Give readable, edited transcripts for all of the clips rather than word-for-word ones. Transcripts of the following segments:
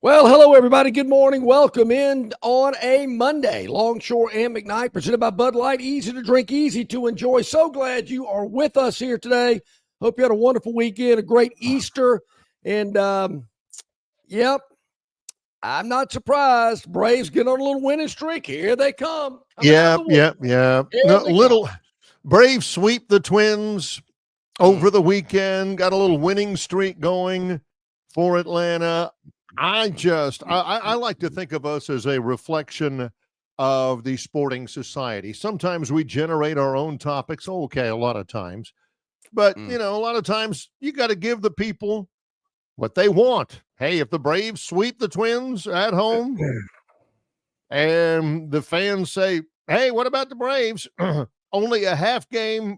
Well, hello, everybody. Good morning. Welcome in on a Monday. Longshore McKnight, presented by Bud Light. Easy to drink, easy to enjoy. So glad you are with us here today. Hope you had a wonderful weekend, a great Easter. And, yep, I'm not surprised. Braves get on a little winning streak. Here they come. Yeah. No, Braves sweep the Twins over the weekend. Got a little winning streak going for Atlanta. I like to think of us as a reflection of the sporting society. Sometimes we generate our own topics. Okay, a lot of times. But, a lot of times you got to give the people what they want. Hey, if the Braves sweep the Twins at home and the fans say, hey, what about the Braves? Only a half game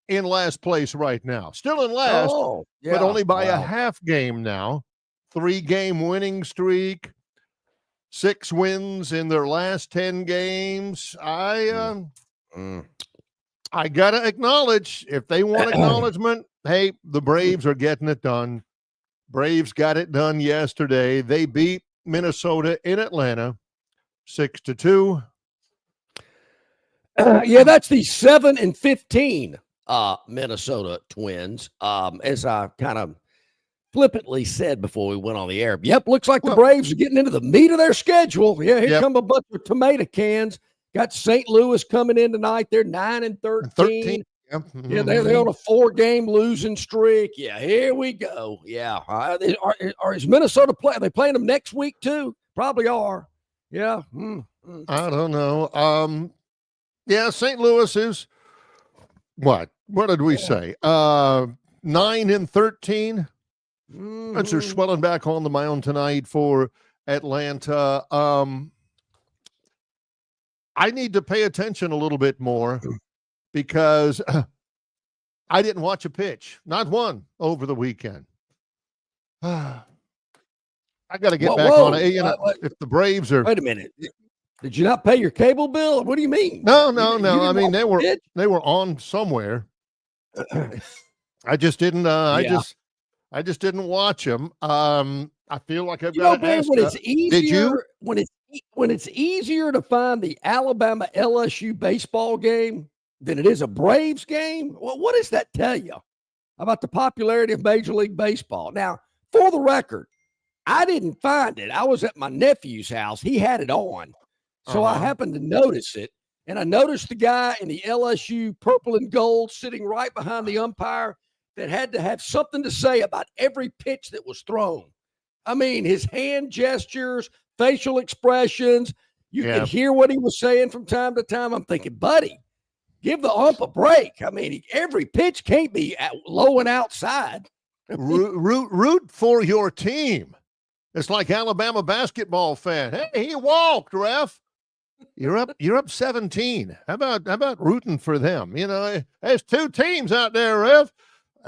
in last place right now. Still in last, but only by a half game now. 3-game winning streak, 6 wins in their last 10 games. I got to acknowledge, if they want acknowledgement, hey, the Braves are getting it done. Braves got it done yesterday. They beat Minnesota in Atlanta 6-2. That's the 7-15 Minnesota Twins. As I kind of flippantly said before we went on the air. Yep, looks like the Braves are getting into the meat of their schedule. Yeah, here come a bunch of tomato cans. Got St. Louis coming in tonight. They're 9-13. Yep. Yeah, they're on a 4-game losing streak. Yeah, here we go. Yeah, is Minnesota play? Are they playing them next week too? Probably are. Yeah. I don't know. St. Louis is what? What did we say? 9-13. As they're swelling back on the mound tonight for Atlanta. I need to pay attention a little bit more because I didn't watch a pitch, not one, over the weekend. I got to get back on it. If the Braves are. Wait a minute. Did you not pay your cable bill? What do you mean? No. I mean, they were on somewhere. I just didn't. I just didn't watch them. I feel like I've got to ask. When it's easier, when it's easier to find the Alabama LSU baseball game than it is a Braves game, well, what does that tell you about the popularity of Major League Baseball? Now, for the record, I didn't find it. I was at my nephew's house. He had it on, so I happened to notice it, and I noticed the guy in the LSU purple and gold sitting right behind the umpire that had to have something to say about every pitch that was thrown. I mean, his hand gestures, facial expressions, you could hear what he was saying from time to time. I'm thinking, buddy, give the ump a break. I mean, every pitch can't be low and outside. Root for your team. It's like Alabama basketball fan. Hey, he walked, ref. You're up 17. How about rooting for them? There's 2 teams out there, ref.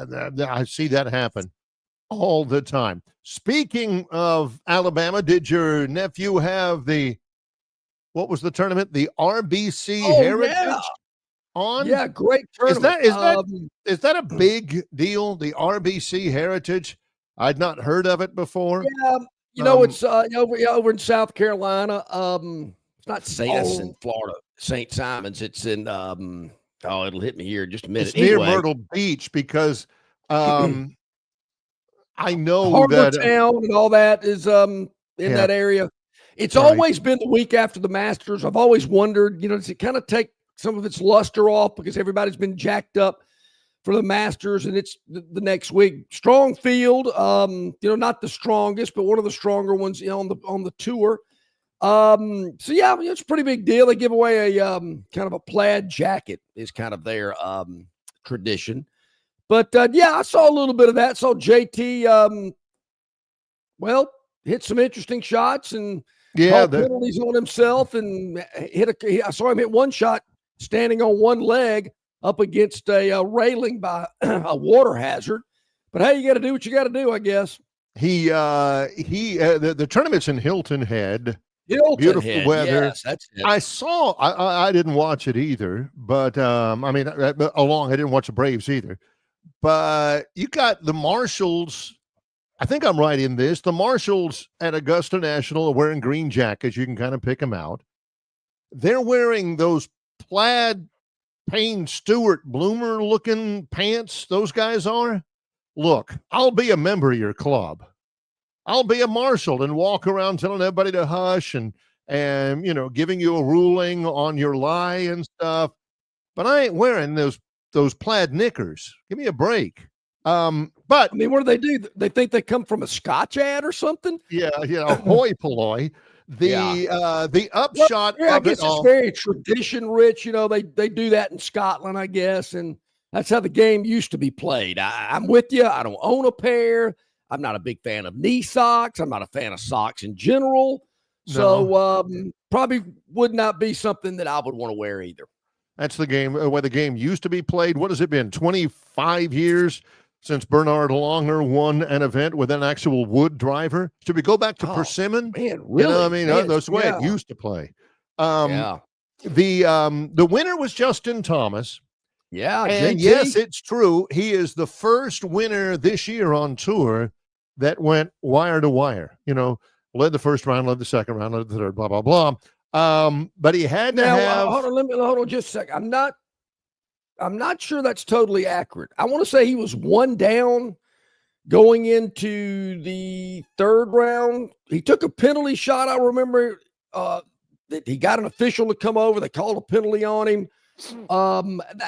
I see that happen all the time. Speaking of Alabama, did your nephew have what was the tournament? The RBC Heritage on? Yeah, great tournament. Is that a big deal, the RBC Heritage? I'd not heard of it before. Yeah, it's over in South Carolina. It's not it's in Florida, St. Simon's. It's in it'll hit me here in just a minute. It's near Myrtle Beach because I know Harbor Town and all that is in that area. It's always been the week after the Masters. I've always wondered, does it kind of take some of its luster off because everybody's been jacked up for the Masters and it's the next week. Strong field, not the strongest, but one of the stronger ones on the tour. It's a pretty big deal. They give away a kind of a plaid jacket is kind of their tradition. But I saw a little bit of that. Saw JT hit some interesting shots and penalties on himself and I saw him hit one shot standing on one leg up against a railing by a water hazard. But hey, you got to do what you got to do, I guess. The tournament's in Hilton Head. Beautiful weather. Yes, that's it. I didn't watch it either, but I didn't watch the Braves either. But you got the Marshals I think I'm right in this. The marshals at Augusta National are wearing green jackets. You can kind of pick them out. They're wearing those plaid Payne Stewart Bloomer looking pants. Those guys are. Look, I'll be a member of your club. I'll be a marshal and walk around telling everybody to hush and giving you a ruling on your lie and stuff. But I ain't wearing those plaid knickers. Give me a break. But I mean, what do they do? They think they come from a Scotch ad or something? Yeah, hoi polloi. The upshot I of guess it all. it's very tradition rich. They do that in Scotland, I guess, and that's how the game used to be played. I'm with you. I don't own a pair. I'm not a big fan of knee socks. I'm not a fan of socks in general. So probably would not be something that I would want to wear either. That's the game where the game used to be played. What has it been? 25 years since Bernard Longer won an event with an actual wood driver. Should we go back to persimmon? Man, really? That's the way it used to play. The winner was Justin Thomas. Yeah, and JT. yes, it's true. He is the first winner this year on tour that went wire to wire. Led the first round, led the second round, led the third, blah, blah, blah. But he had to have. Hold on just a second. I'm not sure that's totally accurate. I want to say he was one down going into the third round. He took a penalty shot. I remember that he got an official to come over. They called a penalty on him.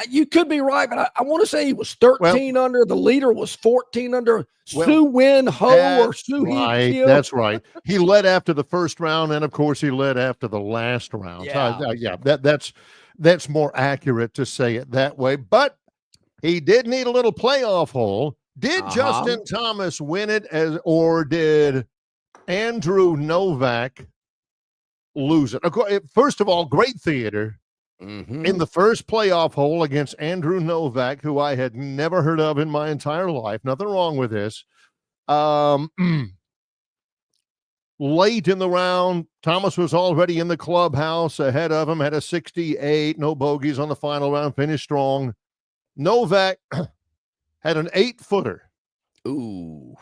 You could be right, but I want to say he was 13 under. The leader was 14 under. Su Win Ho or Su Right, Hee. that's right. He led after the first round, and of course, he led after the last round. That's more accurate to say it that way. But he did need a little playoff hole. Did Justin Thomas win it, or did Andrew Novak lose it? Of course, first of all, great theater. In the first playoff hole against Andrew Novak, who I had never heard of in my entire life. Nothing wrong with this. Late in the round, Thomas was already in the clubhouse ahead of him, had a 68, no bogeys on the final round, finished strong. Novak had an 8-footer. Ooh.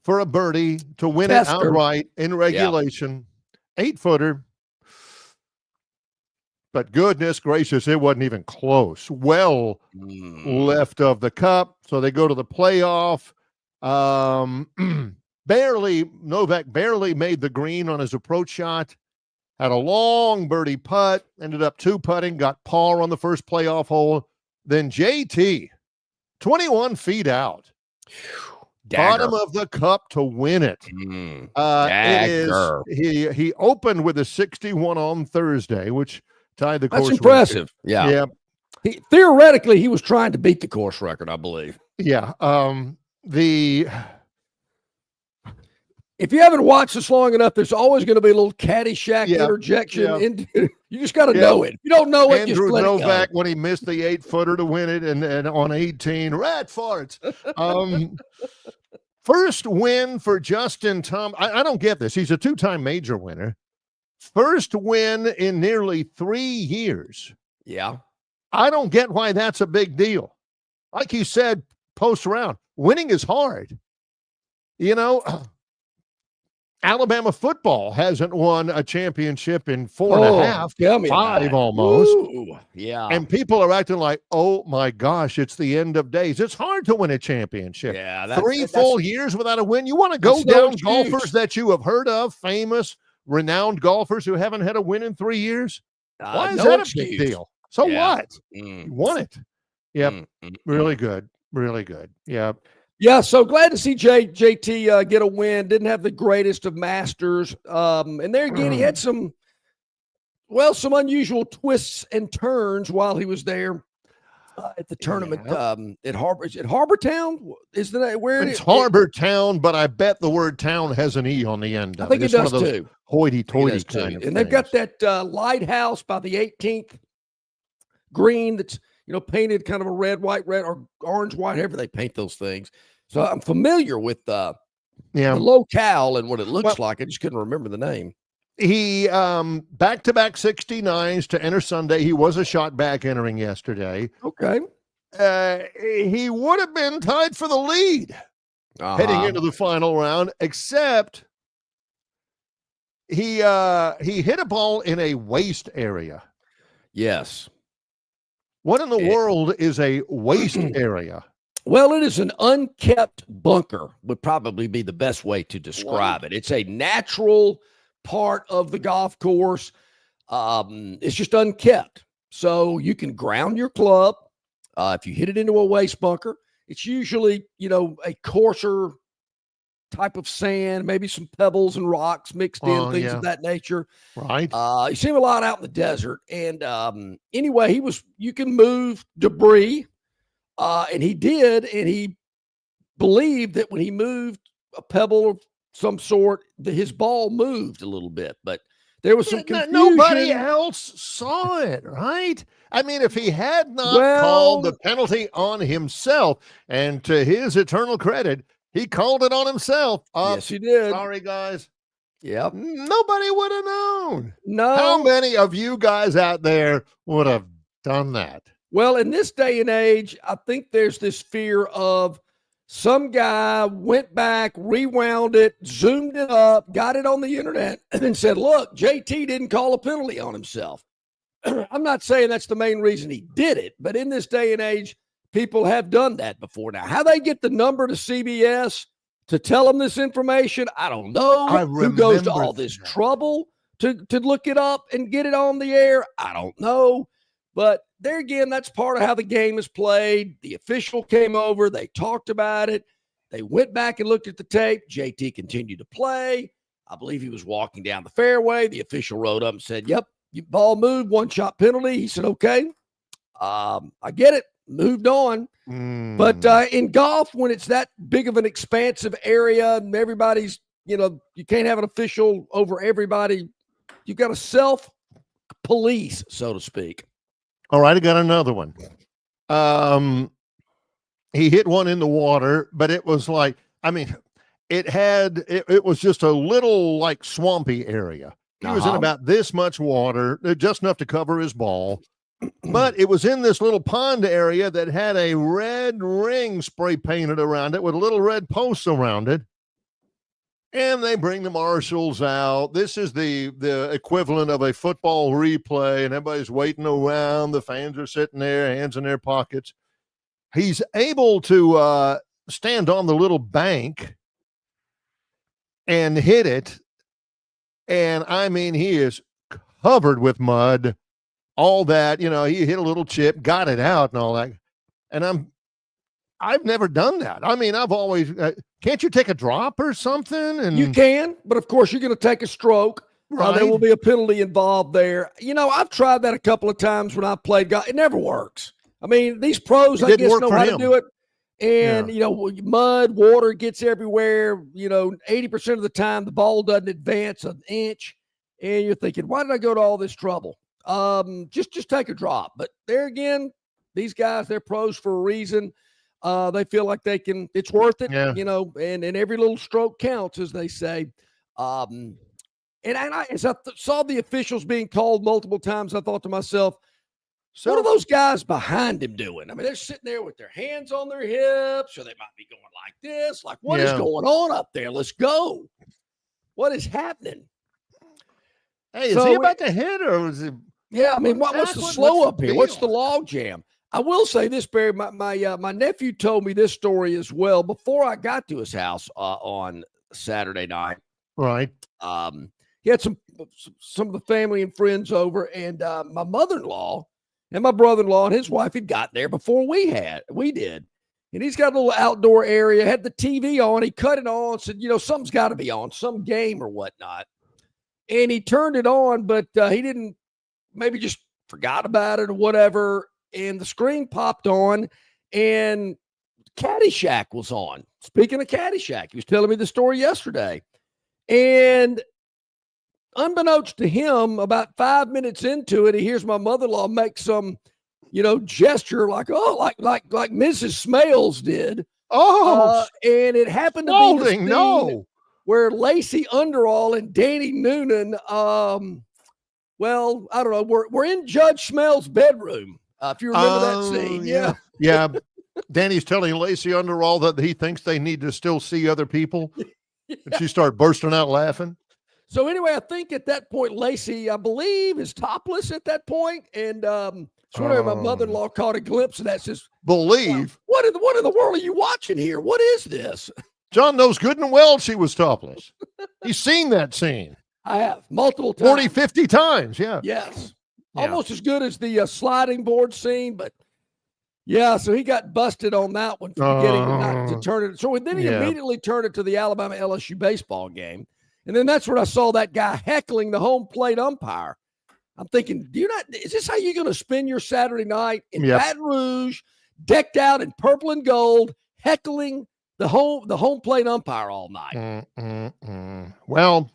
For a birdie to win it outright in regulation. 8-footer. But goodness gracious, it wasn't even close. Well left of the cup. So they go to the playoff. Novak barely made the green on his approach shot. Had a long birdie putt. Ended up 2-putting. Got par on the first playoff hole. Then JT, 21 feet out. Dagger. Bottom of the cup to win it. He opened with a 61 on Thursday, which tied the course record. That's impressive. Yeah. Theoretically, he was trying to beat the course record, I believe. Yeah. If you haven't watched this long enough, there's always going to be a little Caddyshack interjection. You just got to know it. If you don't know it, Andrew just let Novak it go. When he missed the 8-footer to win it, and on 18, rat farts. First win for Justin Thomas. I don't get this. He's a 2-time major winner. First win in nearly 3 years. Yeah. I don't get why that's a big deal. Like you said, post round, winning is hard. Alabama football hasn't won a championship in 4.5, 5 almost. Ooh, yeah. And people are acting like, oh my gosh, it's the end of days. It's hard to win a championship. Yeah. 3 full years without a win. You want to go down golfers that you have heard of, famous, renowned golfers who haven't had a win in 3 years? Why is that a big deal? So what? You won it. Yep. Really good. Really good. Yep. Yeah, so glad to see JT get a win. Didn't have the greatest of Masters. And there again, he had some unusual twists and turns while he was there at the tournament at Harbortown. Isn't that where it's Harbortown, but I bet the word town has an E on the end of it. I think it does too. Hoity-toity kind of and they've got that lighthouse by the 18th green that's painted kind of a red, or orange, white, however they paint those things. So I'm familiar with the locale and what it looks like. I just couldn't remember the name. He back-to-back 69s to enter Sunday. He was a shot back entering yesterday. Okay. He would have been tied for the lead heading into the final round, except he hit a ball in a waste area. Yes. What in the world is a waste area? Well, it is an unkept bunker, would probably be the best way to describe it. It's a natural part of the golf course. It's just unkept. So you can ground your club. If you hit it into a waste bunker, it's usually, a coarser type of sand, maybe some pebbles and rocks mixed in, things of that nature. Right. You see him a lot out in the desert. And anyway, you can move debris. And he did, and he believed that when he moved a pebble of some sort, his ball moved a little bit, but there was some confusion. Nobody else saw it, right? I mean, if he had not called the penalty on himself, and to his eternal credit, he called it on himself. Yes, he did. Sorry, guys. Yep. Nobody would have known. No. How many of you guys out there would have done that? Well, in this day and age, I think there's this fear of some guy went back, rewound it, zoomed it up, got it on the internet, and then said, look, JT didn't call a penalty on himself. I'm not saying that's the main reason he did it, but in this day and age, people have done that before. Now, how they get the number to CBS to tell them this information, I don't know. Who goes to all this trouble to look it up and get it on the air? I don't know. But there again, that's part of how the game is played. The official came over. They talked about it. They went back and looked at the tape. JT continued to play. I believe he was walking down the fairway. The official rode up and said, yep, your ball moved, 1-shot penalty. He said, okay, I get it. Moved on. But in golf, when it's that big of an expansive area and everybody's, you can't have an official over everybody. You've got to self-police, so to speak. All right, I got another one. He hit one in the water, but it was like, it was just a little like swampy area. He was in about this much water, just enough to cover his ball. But it was in this little pond area that had a red ring spray painted around it with little red posts around it. And they bring the marshals out. This is the equivalent of a football replay, and everybody's waiting around. The fans are sitting there, hands in their pockets. He's able to stand on the little bank and hit it. And, he is covered with mud, all that. He hit a little chip, got it out and all that. And I've never done that. I've always can't you take a drop or something? And you can, but of course you're going to take a stroke. Right. There will be a penalty involved there. I've tried that a couple of times when I played golf. It never works. These pros, I guess, know how to do it. And, mud, water gets everywhere. 80% of the time the ball doesn't advance an inch. And you're thinking, why did I go to all this trouble? Just take a drop. But there again, these guys, they're pros for a reason. They feel like it's worth it, and every little stroke counts, as they say. And as I saw the officials being called multiple times, I thought to myself, what are those guys behind him doing? They're sitting there with their hands on their hips, or they might be going like this. Like, what is going on up there? Let's go. What is happening? Hey, is he about to hit, or is it? Yeah, what's the slow up here? What's the log jam? I will say this, Barry, my nephew told me this story as well before I got to his house on Saturday night. Right. He had some of the family and friends over, and my mother-in-law and my brother-in-law and his wife had got there before we did. And he's got a little outdoor area, had the TV on. He cut it on, said, something's got to be on, some game or whatnot. And he turned it on, but he didn't, maybe just forgot about it or whatever. And the screen popped on, and Caddyshack was on. Speaking of Caddyshack, he was telling me the story yesterday. And unbeknownst to him, about 5 minutes into it, he hears my mother-in-law make some, gesture like Mrs. Smales did. Oh, and it happened to be the scene where Lacey Underall and Danny Noonan, I don't know, we're in Judge Smales' bedroom. If you remember that scene. Yeah. Danny's telling Lacey Underall that he thinks they need to still see other people. And she started bursting out laughing. So anyway, I think at that point, Lacey, I believe, is topless at that point, and my mother-in-law caught a glimpse of that. Says, believe what in the world are you watching here? What is this? John knows good and well she was topless. He's seen that scene. I have multiple times, 40, 50 times. Yeah. Yes, almost as good as the sliding board scene, but. Yeah, so he got busted on that one for getting not to turn it. So then he immediately turned it to the Alabama LSU baseball game. And then that's when I saw that guy heckling the home plate umpire. I'm thinking, is this how you're going to spend your Saturday night in Baton Rouge, decked out in purple and gold, heckling the home plate umpire all night? Well,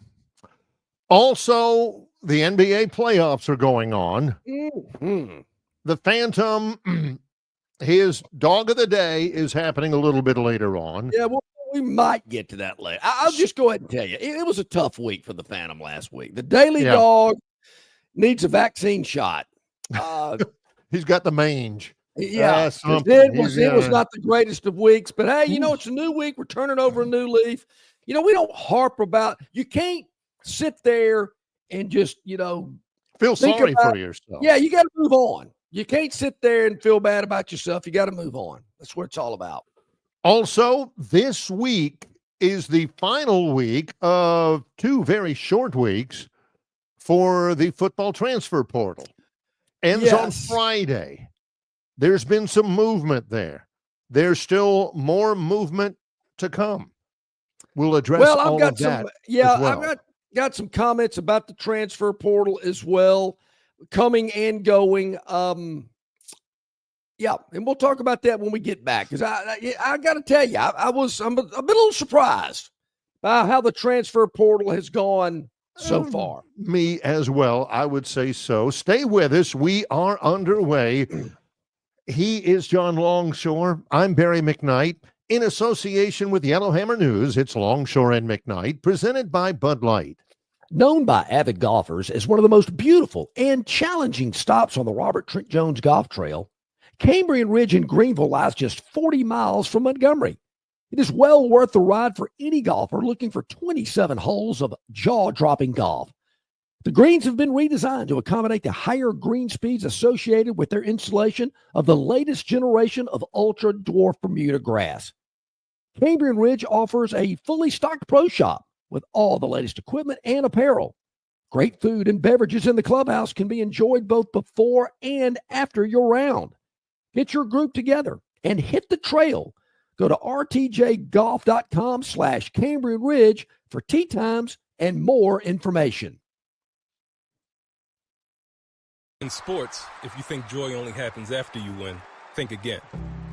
also the NBA playoffs are going on. Mm-hmm. The Phantom, his dog of the day is happening a little bit later on. Yeah, well, we might get to that later. I'll just go ahead and tell you, it was a tough week for the Phantom last week. The daily dog needs a vaccine shot. He's got the mange. Yeah, it was not the greatest of weeks, but hey, it's a new week. We're turning over a new leaf. We don't harp about. You can't sit there and just feel sorry for yourself. Yeah, you got to move on. You can't sit there and feel bad about yourself. You got to move on. That's what it's all about. Also, this week is the final week of 2 very short weeks for the football transfer portal. Ends on Friday. There's been some movement there. There's still more movement to come. We'll address all of that. I've got some comments about the transfer portal as well. Coming and going. And we'll talk about that when we get back. Because I got to tell you, I'm a little surprised by how the transfer portal has gone so far. Me as well, I would say so. Stay with us. We are underway. He is John Longshore. I'm Barry McKnight. In association with Yellowhammer News, it's Longshore and McKnight, presented by Bud Light. Known by avid golfers as one of the most beautiful and challenging stops on the Robert Trent Jones Golf Trail, Cambrian Ridge in Greenville lies just 40 miles from Montgomery. It is well worth the ride for any golfer looking for 27 holes of jaw-dropping golf. The greens have been redesigned to accommodate the higher green speeds associated with their installation of the latest generation of ultra-dwarf Bermuda grass. Cambrian Ridge offers a fully stocked pro shop with all the latest equipment and apparel. Great food and beverages in the clubhouse can be enjoyed both before and after your round. Get your group together and hit the trail. Go to rtjgolf.com/Cambrian Ridge for tee times and more information. In sports, if you think joy only happens after you win, think again.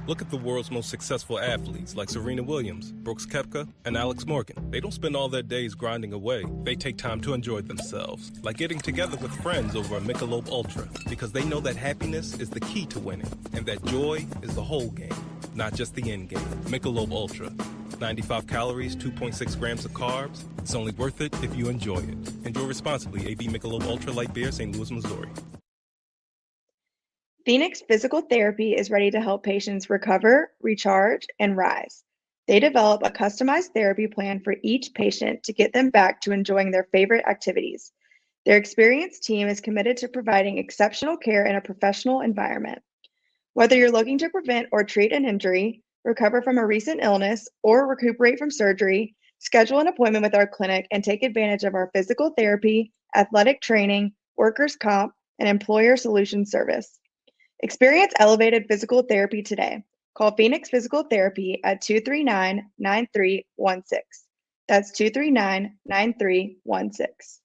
Look at the world's most successful athletes like Serena Williams, Brooks Koepka, and Alex Morgan. They don't spend all their days grinding away. They take time to enjoy themselves, like getting together with friends over a Michelob Ultra, because they know that happiness is the key to winning, and that joy is the whole game, not just the end game. Michelob Ultra. 95 calories, 2.6 grams of carbs. It's only worth it if you enjoy it. Enjoy responsibly. AB Michelob Ultra Light Beer, St. Louis, Missouri. Phoenix Physical Therapy is ready to help patients recover, recharge, and rise. They develop a customized therapy plan for each patient to get them back to enjoying their favorite activities. Their experienced team is committed to providing exceptional care in a professional environment. Whether you're looking to prevent or treat an injury, recover from a recent illness, or recuperate from surgery, schedule an appointment with our clinic and take advantage of our physical therapy, athletic training, workers' comp, and employer solutions service. Experience elevated physical therapy today. Call Phoenix Physical Therapy at 239-9316. That's 239-9316.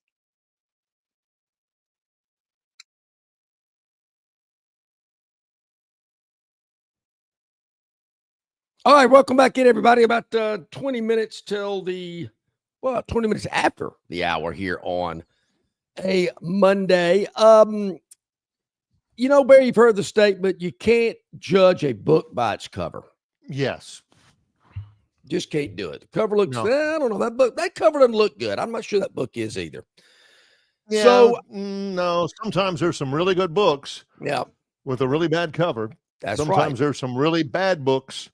All right, welcome back in, everybody. About 20 minutes till 20 minutes after the hour here on a Monday. Barry, you've heard the statement, you can't judge a book by its cover. Yes. Just can't do it. The cover looks, I don't know, that cover doesn't look good. I'm not sure that book is either. Yeah, so, no, sometimes there's some really good books with a really bad cover. That's Sometimes right. there's some really bad books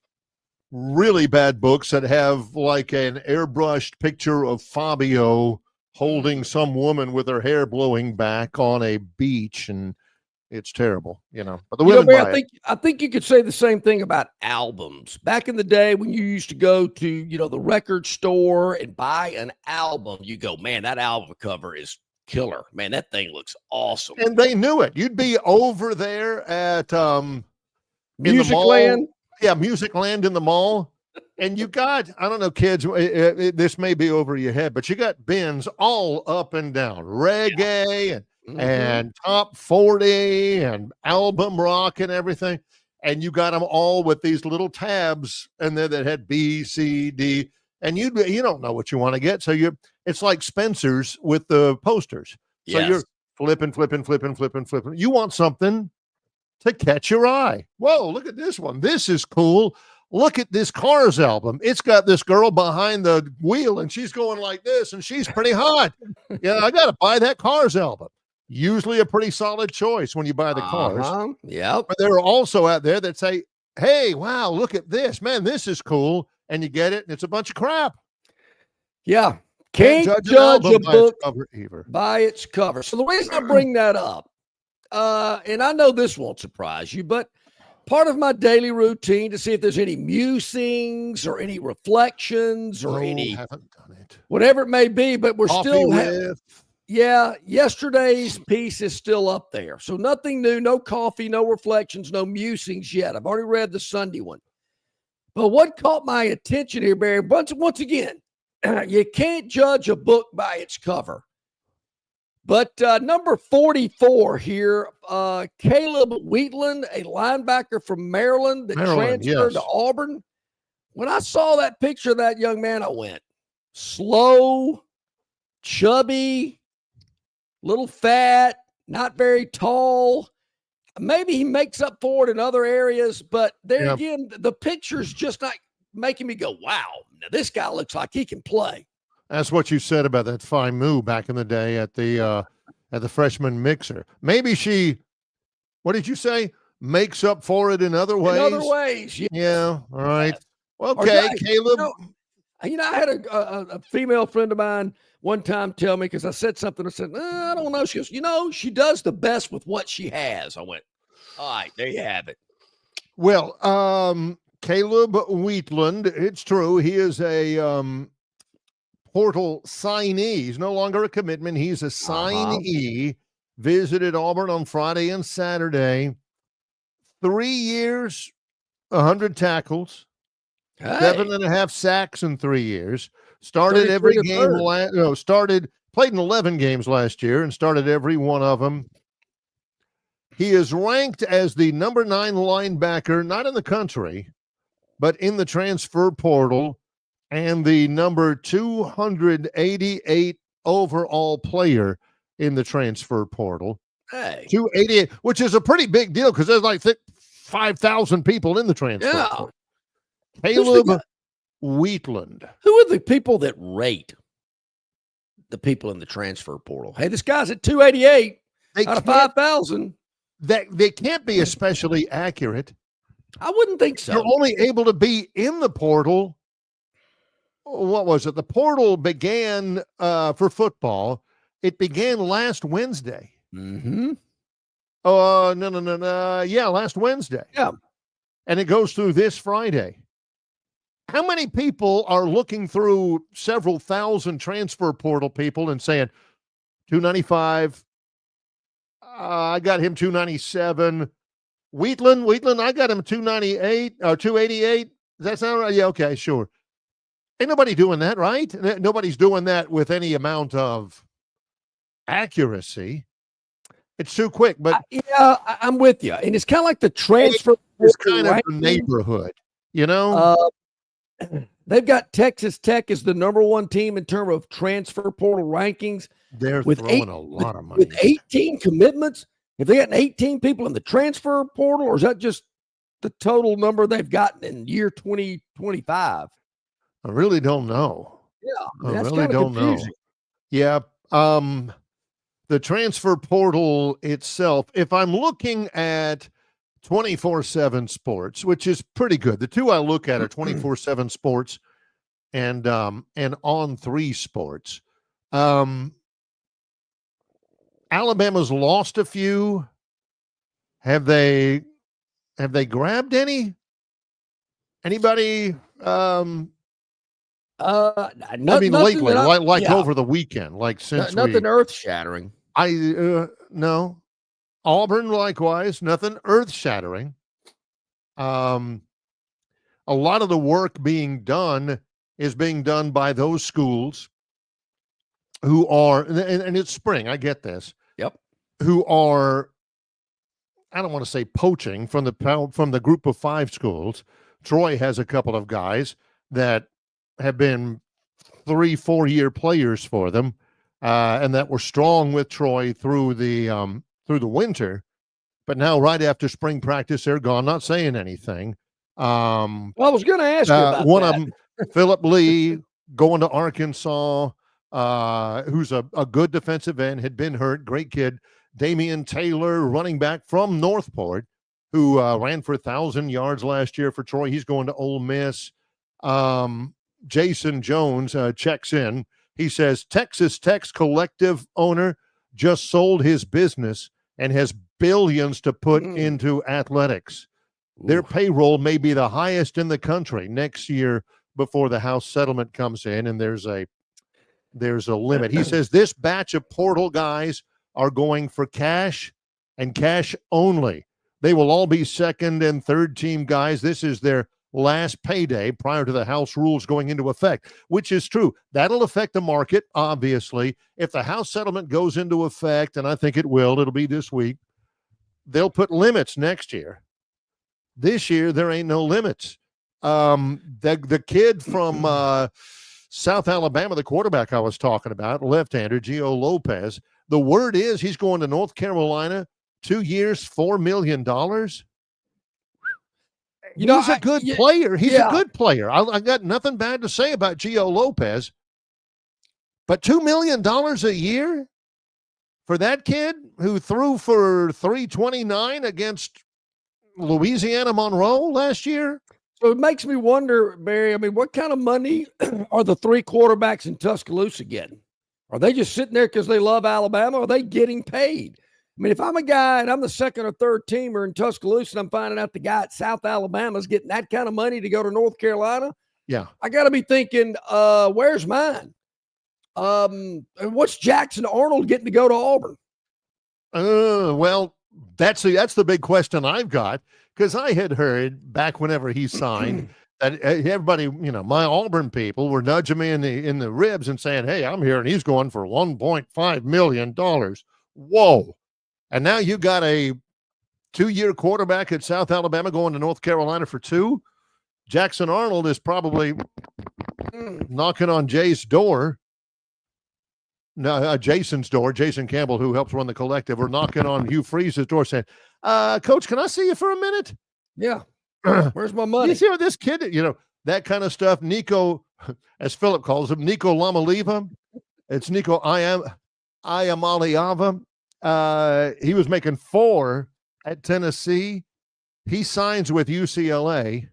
that have like an airbrushed picture of Fabio holding some woman with her hair blowing back on a beach, and it's terrible, but the women Barry, buy it. I think you could say the same thing about albums. Back in the day when you used to go to, the record store and buy an album, you go, man, that album cover is killer. Man, that thing looks awesome. And they knew it. You'd be over there at in the Music mall. Land. Yeah, Music Land in the mall. And you got, I don't know, kids, this may be over your head, but you got bins all up and down, reggae and top 40 and album rock and everything. And you got them all with these little tabs, and then that had B, C, D. And you don't know what you want to get. So it's like Spencer's with the posters. So you're flipping. You want something to catch your eye. Whoa, look at this one. This is cool. Look at this Cars album. It's got this girl behind the wheel, and she's going like this, and she's pretty hot. Yeah, I got to buy that Cars album. Usually a pretty solid choice when you buy the Cars. Yep. But there are also out there that say, hey, wow, look at this. Man, this is cool. And you get it, and it's a bunch of crap. Yeah. Can't judge a book by its cover. So the reason I bring that up, and I know this won't surprise you, but part of my daily routine to see if there's any musings or any reflections or haven't done it. Whatever it may be, but we're Coffee still yesterday's piece is still up there. So nothing new, no coffee, no reflections, no musings yet. I've already read the Sunday one. But what caught my attention here, Barry, once again, you can't judge a book by its cover. But number 44 here, Caleb Wheatland, a linebacker from Maryland that transferred to Auburn. When I saw that picture of that young man, I went, slow, chubby, little fat, not very tall. Maybe he makes up for it in other areas, but there again, the picture's just not making me go, wow, now this guy looks like he can play. That's what you said about that fine moo back in the day at the freshman mixer. Maybe she, what did you say? Makes up for it in other ways. In other ways, yes. Yeah. All right. Okay, Caleb. I had a female friend of mine one time tell me, because I said something, I said, I don't know. She goes, she does the best with what she has. I went, all right, there you have it. Well, Caleb Wheatland, it's true. He is a portal signee. He's no longer a commitment. He's a signee. Visited Auburn on Friday and Saturday. 3 years, 100 tackles, 7.5 sacks in 3 years. Started every game. Played in 11 games last year and started every one of them. He is ranked as the number 9 linebacker, not in the country, but in the transfer portal, and the number 288 overall player in the transfer portal. 288, which is a pretty big deal because there's like 5,000 people in the transfer portal. Caleb Wheatland. Who are the people that rate the people in the transfer portal? Hey, this guy's at 288 out of 5,000. They can't be especially accurate. I wouldn't think so. You're only able to be in the portal. What was it? The portal began for football. It began last Wednesday. Mm-hmm. No. Yeah, last Wednesday. Yeah. And it goes through this Friday. How many people are looking through several thousand transfer portal people and saying, 295, I got him 297. Wheatland, I got him 298 or 288. Does that sound right? Yeah, okay, sure. Ain't nobody doing that, right? Nobody's doing that with any amount of accuracy. It's too quick, but I'm with you. And it's kind of like the transfer. It's kind of the neighborhood, you know? They've got Texas Tech as the number 1 team in terms of transfer portal rankings. They're throwing a lot of money. With 18 commitments. Have they gotten 18 people in the transfer portal, or is that just the total number they've gotten in year 2025? I really don't know. Yeah. I really don't know. Yeah. The transfer portal itself, if I'm looking at 24/7 Sports, which is pretty good. The two I look at are 24/7 Sports and On3 Sports. Alabama's lost a few. Have they grabbed any? Anybody? Nothing Lately, yeah. over the weekend, like since nothing earth shattering. No. Auburn, likewise, nothing earth shattering. A lot of the work being done is being done by those schools who are, and it's spring, I get this. Yep. Who are, I don't want to say poaching from the group of 5 schools. Troy has a couple of guys that have been 3-4 year players for them, and that were strong with Troy through the winter. But now, right after spring practice, they're gone, not saying anything. Well, I was going to ask you about one that. of them, Philip Lee, going to Arkansas, who's a good defensive end, had been hurt, great kid. Damian Taylor, running back from Northport, who ran for 1,000 yards last year for Troy. He's going to Ole Miss. Jason Jones checks in. He says Texas Tech's collective owner just sold his business and has billions to put into athletics. Their payroll may be the highest in the country next year before the House settlement comes in, and there's a limit. He says this batch of portal guys are going for cash and cash only. They will all be second and third team guys. This is their last payday prior to the House rules going into effect, which is true. That'll affect the market, obviously. If the House settlement goes into effect, and I think it will, it'll be this week, they'll put limits next year. This year, there ain't no limits. The kid from South Alabama, the quarterback I was talking about, left-hander, Gio Lopez, the word is he's going to North Carolina, 2 years, $4 million. He's a good player. He's a good player. I got nothing bad to say about Gio Lopez. But $2 million a year for that kid who threw for 329 against Louisiana Monroe last year? So it makes me wonder, Barry, I mean, what kind of money are the 3 quarterbacks in Tuscaloosa getting? Are they just sitting there because they love Alabama? Or are they getting paid? I mean, if I'm a guy and I'm the second or third teamer in Tuscaloosa and I'm finding out the guy at South Alabama is getting that kind of money to go to North Carolina, I got to be thinking, where's mine? And what's Jackson Arnold getting to go to Auburn? Well, that's the big question I've got, because I had heard back whenever he signed that everybody, my Auburn people were nudging me in the ribs and saying, hey, I'm here and he's going for $1.5 million. Whoa. And now you got a 2-year quarterback at South Alabama going to North Carolina for 2. Jackson Arnold is probably knocking on Jay's door. No, Jason's door. Jason Campbell, who helps run the collective, or knocking on Hugh Freeze's door saying, Coach, can I see you for a minute? Yeah. Where's my money? You see what this kid, that kind of stuff. Nico, as Philip calls him, Nico Lamaliva. It's Nico Iamaleava. He was making 4 at Tennessee. He signs with UCLA.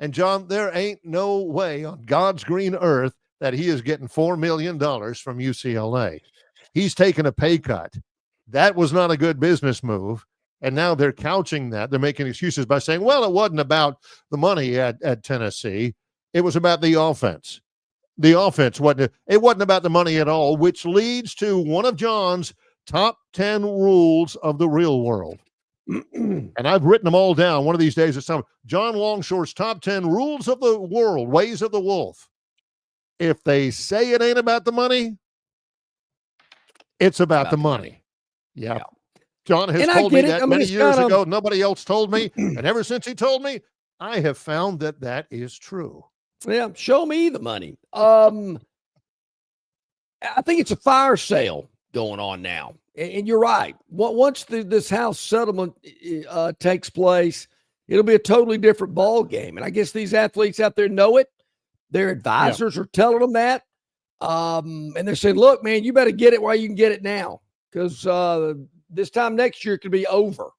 And John, there ain't no way on God's green earth that he is getting $4 million from UCLA. He's taking a pay cut. That was not a good business move. And now they're couching that. They're making excuses by saying, well, it wasn't about the money at Tennessee. It was about the offense. The offense wasn't about the money at all, which leads to one of John's top 10 rules of the real world. And I've written them all down. One of these days, it's time. John Longshore's top 10 rules of the world, ways of the wolf. If they say it ain't about the money, it's about the money. Yeah. John has told me that many years ago. Nobody else told me. And ever since he told me, I have found that is true. Yeah. Show me the money. I think it's a fire sale going on now. And you're right. Once this House settlement takes place, it'll be a totally different ball game. And I guess these athletes out there know it. Their advisors are telling them that. And they're saying, look, man, you better get it while you can get it now. Because this time next year it could be over.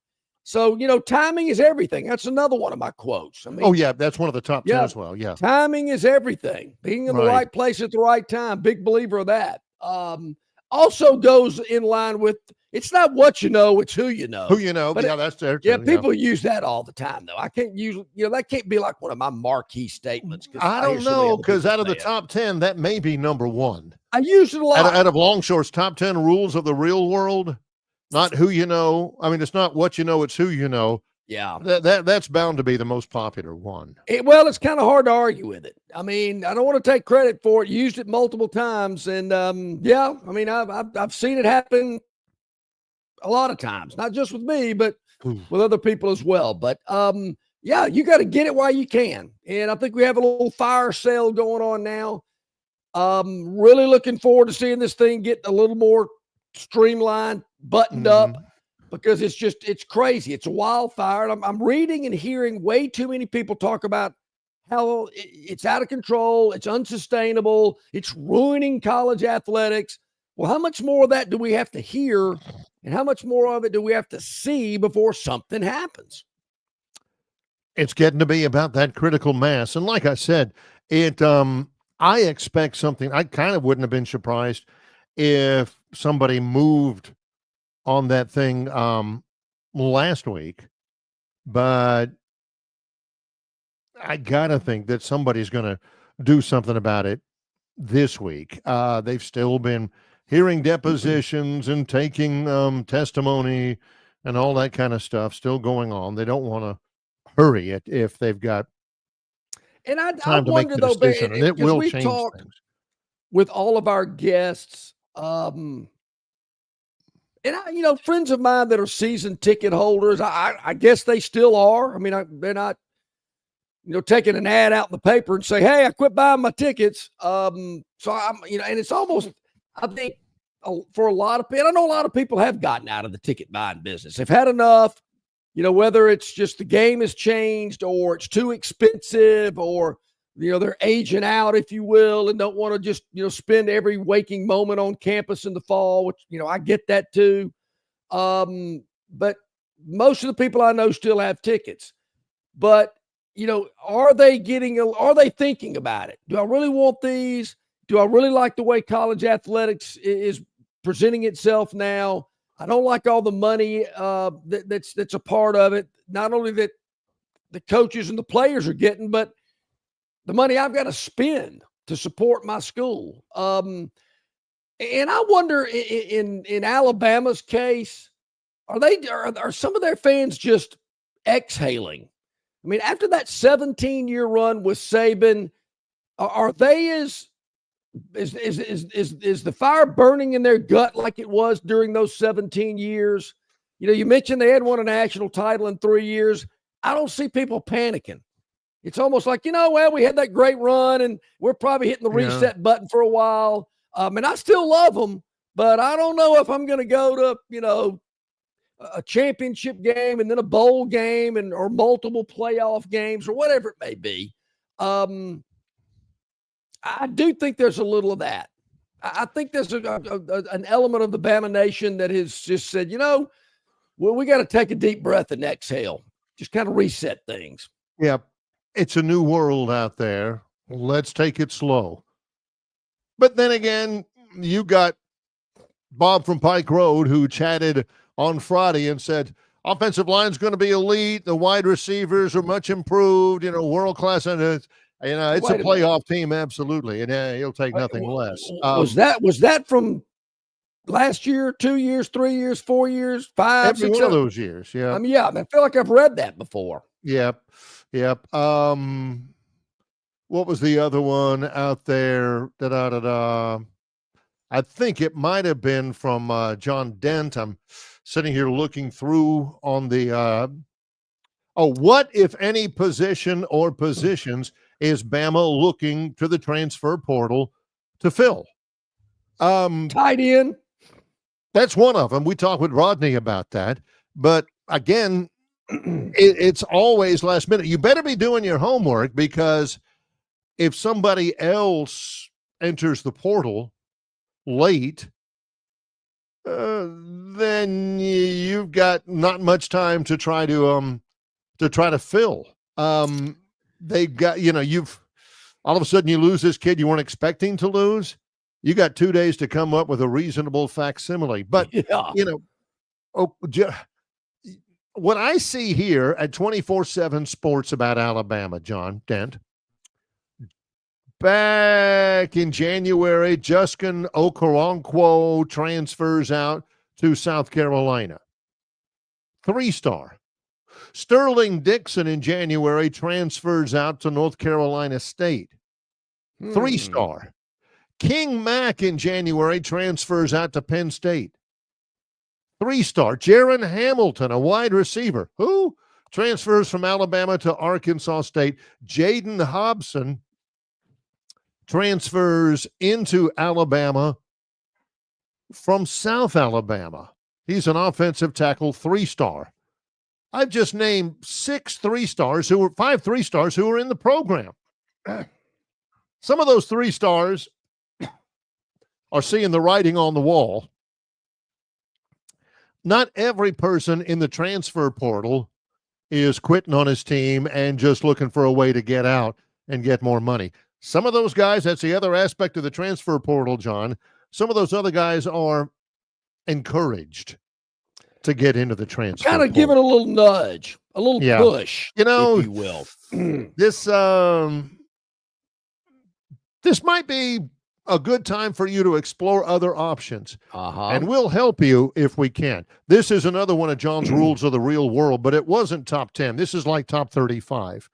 So, timing is everything. That's another one of my quotes. I mean, Oh, yeah, that's one of the top 10 yeah, as well. Yeah. timing is everything. Being in the Right. right place at the right time. Big believer of that. Also goes in line with it's not what you know, it's who you know. Who you know. But Yeah, that's there too. yeah, people use that all the time, though. I can't use, that can't be like one of my marquee statements. I don't know, because out of the top 10, that may be number one. I use it a lot. Out of Longshore's top 10 rules of the real world, not who you know. I mean, it's not what you know, it's who you know. Yeah. That's bound to be the most popular one. It's kind of hard to argue with it. I mean, I don't want to take credit for it. Used it multiple times. And yeah, I mean, I've seen it happen a lot of times, not just with me, but with other people as well. But yeah, you got to get it while you can. And I think we have a little fire sale going on now. Really looking forward to seeing this thing get a little more streamlined, buttoned up, because it's crazy. It's a wildfire. And I'm reading and hearing way too many people talk about how it's out of control. It's unsustainable. It's ruining college athletics. Well, how much more of that do we have to hear? And how much more of it do we have to see before something happens? It's getting to be about that critical mass. And like I said, I expect something. I kind of wouldn't have been surprised if somebody moved on that thing last week, but I gotta think that somebody's going to do something about it this week. They've still been hearing depositions and taking testimony and all that kind of stuff still going on. They don't want to hurry it if they've got time to make the decision, and it will change things. With all of our guests, and friends of mine that are season ticket holders, I guess they still are. I mean, they're not, taking an ad out in the paper and say, "Hey, I quit buying my tickets." So I'm, and it's almost, I think, for a lot of people, I know a lot of people have gotten out of the ticket buying business. They've had enough. Whether it's just the game has changed or it's too expensive, or they're aging out, if you will, and don't want to just, spend every waking moment on campus in the fall, which, I get that too. But most of the people I know still have tickets. But, are they thinking about it? Do I really want these? Do I really like the way college athletics is presenting itself now? I don't like all the money that's a part of it. Not only that the coaches and the players are getting, but the money I've got to spend to support my school. And I wonder in Alabama's case, are some of their fans just exhaling? I mean, after that 17-year run with Saban, are they is the fire burning in their gut like it was during those 17 years? You mentioned they had won a national title in 3 years. I don't see people panicking. It's almost like, well, we had that great run and we're probably hitting the reset button for a while. And I still love them, but I don't know if I'm going to go to, a championship game and then a bowl game or multiple playoff games or whatever it may be. I do think there's a little of that. I think there's an element of the Bama Nation that has just said, well, we got to take a deep breath and exhale, just kind of reset things. Yeah, it's a new world out there. Let's take it slow. But then again, you got Bob from Pike Road who chatted on Friday and said, offensive line's going to be elite. The wide receivers are much improved, world class. And it's a playoff team. Absolutely. And he'll take nothing less. Was that from last year, 2 years, 3 years, 4 years, 5, every 6, one of those years? Yeah. I mean, yeah, I feel like I've read that before. Yep. What was the other one out there? I think it might have been from John Dent. I'm sitting here looking through on the what, if any, position or positions is Bama looking to the transfer portal to fill? Tight end. That's one of them. We talked with Rodney about that. But again, it's always last minute. You better be doing your homework, because if somebody else enters the portal late, then you've got not much time to try to fill. They've got, you've all of a sudden you lose this kid you weren't expecting to lose. You got 2 days to come up with a reasonable facsimile. But, what I see here at 24/7 Sports about Alabama, John Dent, back in January, Justin Okoronkwo transfers out to South Carolina. 3-star. Sterling Dixon in January transfers out to North Carolina State. 3-star. King Mack in January transfers out to Penn State. 3-star. Jaron Hamilton, a wide receiver, who transfers from Alabama to Arkansas State. Jaden Hobson transfers into Alabama from South Alabama. He's an offensive tackle, 3-star. I've just named 5 3-stars who were in the program. Some of those 3-stars are seeing the writing on the wall. Not every person in the transfer portal is quitting on his team and just looking for a way to get out and get more money. Some of those guys, that's the other aspect of the transfer portal, John. Some of those other guys are encouraged to get into the transfer portal. Kind of give it a little nudge, a little push, if you will. This might be a good time for you to explore other options. And we'll help you if we can. This is another one of John's rules of the real world, but it wasn't top 10. This is like top 35.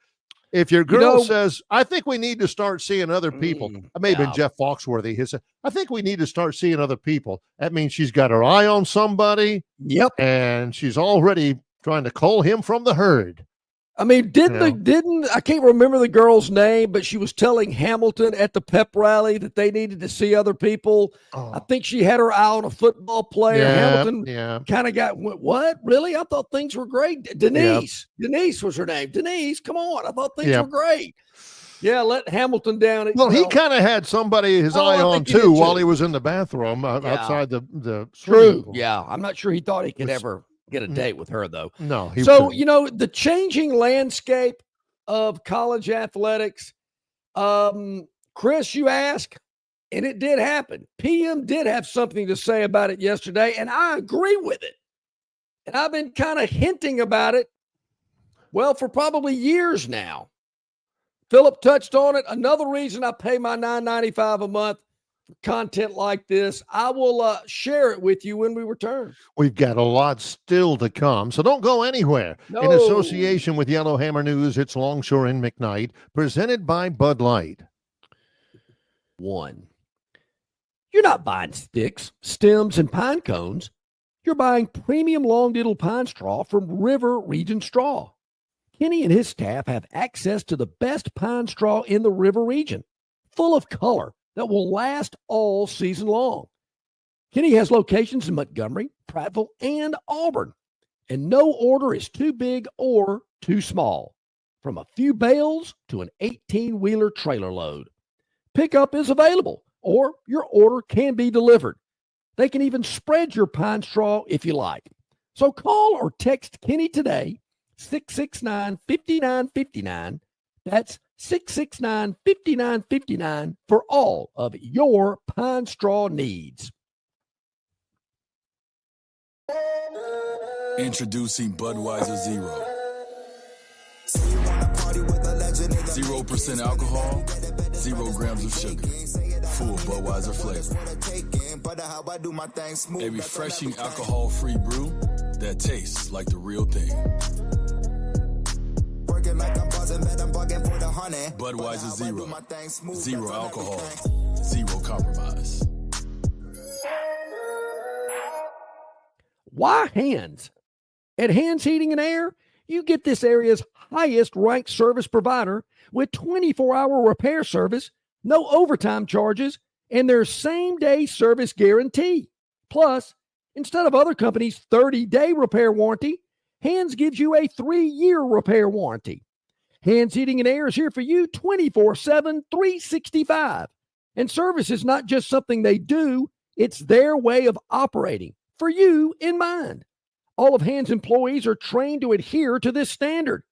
If your girl says, I think we need to start seeing other people, maybe Jeff Foxworthy, he said, I think we need to start seeing other people. That means she's got her eye on somebody. Yep. And she's already trying to cull him from the herd. I mean, I can't remember the girl's name, but she was telling Hamilton at the pep rally that they needed to see other people. I think she had her eye on a football player. Hamilton kind of what? Really? I thought things were great. Denise was her name. Denise, come on. I thought things were great. Yeah, let Hamilton down. Well, he kind of had somebody his eye on too while he was in the bathroom outside the True. Pool. Yeah, I'm not sure he thought he could ever get a date with her, though. No. The changing landscape of college athletics, Chris, you ask, and it did happen. PM did have something to say about it yesterday, and I agree with it. And I've been kind of hinting about it, for probably years now. Philip touched on it. Another reason I pay my $9.95 a month for content like this. I will share it with you when we return. We've got a lot still to come, so don't go anywhere. No. In association with Yellowhammer News, it's Longshore and McKnight, presented by Bud Light. 1. You're not buying sticks, stems, and pine cones. You're buying premium long-diddle pine straw from River Region Straw. Kenny and his staff have access to the best pine straw in the River Region, full of color that will last all season long. Kenny has locations in Montgomery, Prattville, and Auburn, and no order is too big or too small, from a few bales to an 18-wheeler trailer load. Pickup is available, or your order can be delivered. They can even spread your pine straw if you like. So call or text Kenny today, 669-5959. That's 669-5959 for all of your pine straw needs. Introducing Budweiser Zero. 0% alcohol, 0 grams of sugar. Full Budweiser flavor. A refreshing alcohol-free brew that tastes like the real thing. Budweiser Zero. 0 alcohol, 0 compromise. Why Hands? At Hands Heating and Air, you get this area's highest ranked service provider with 24-hour repair service, no overtime charges, and their same-day service guarantee. Plus, instead of other companies' 30-day repair warranty, Hands gives you a 3-year repair warranty. Hands Heating and Air is here for you 24/7, 365. And service is not just something they do, it's their way of operating. for you in mind. All of Hands employees are trained to adhere to this standard.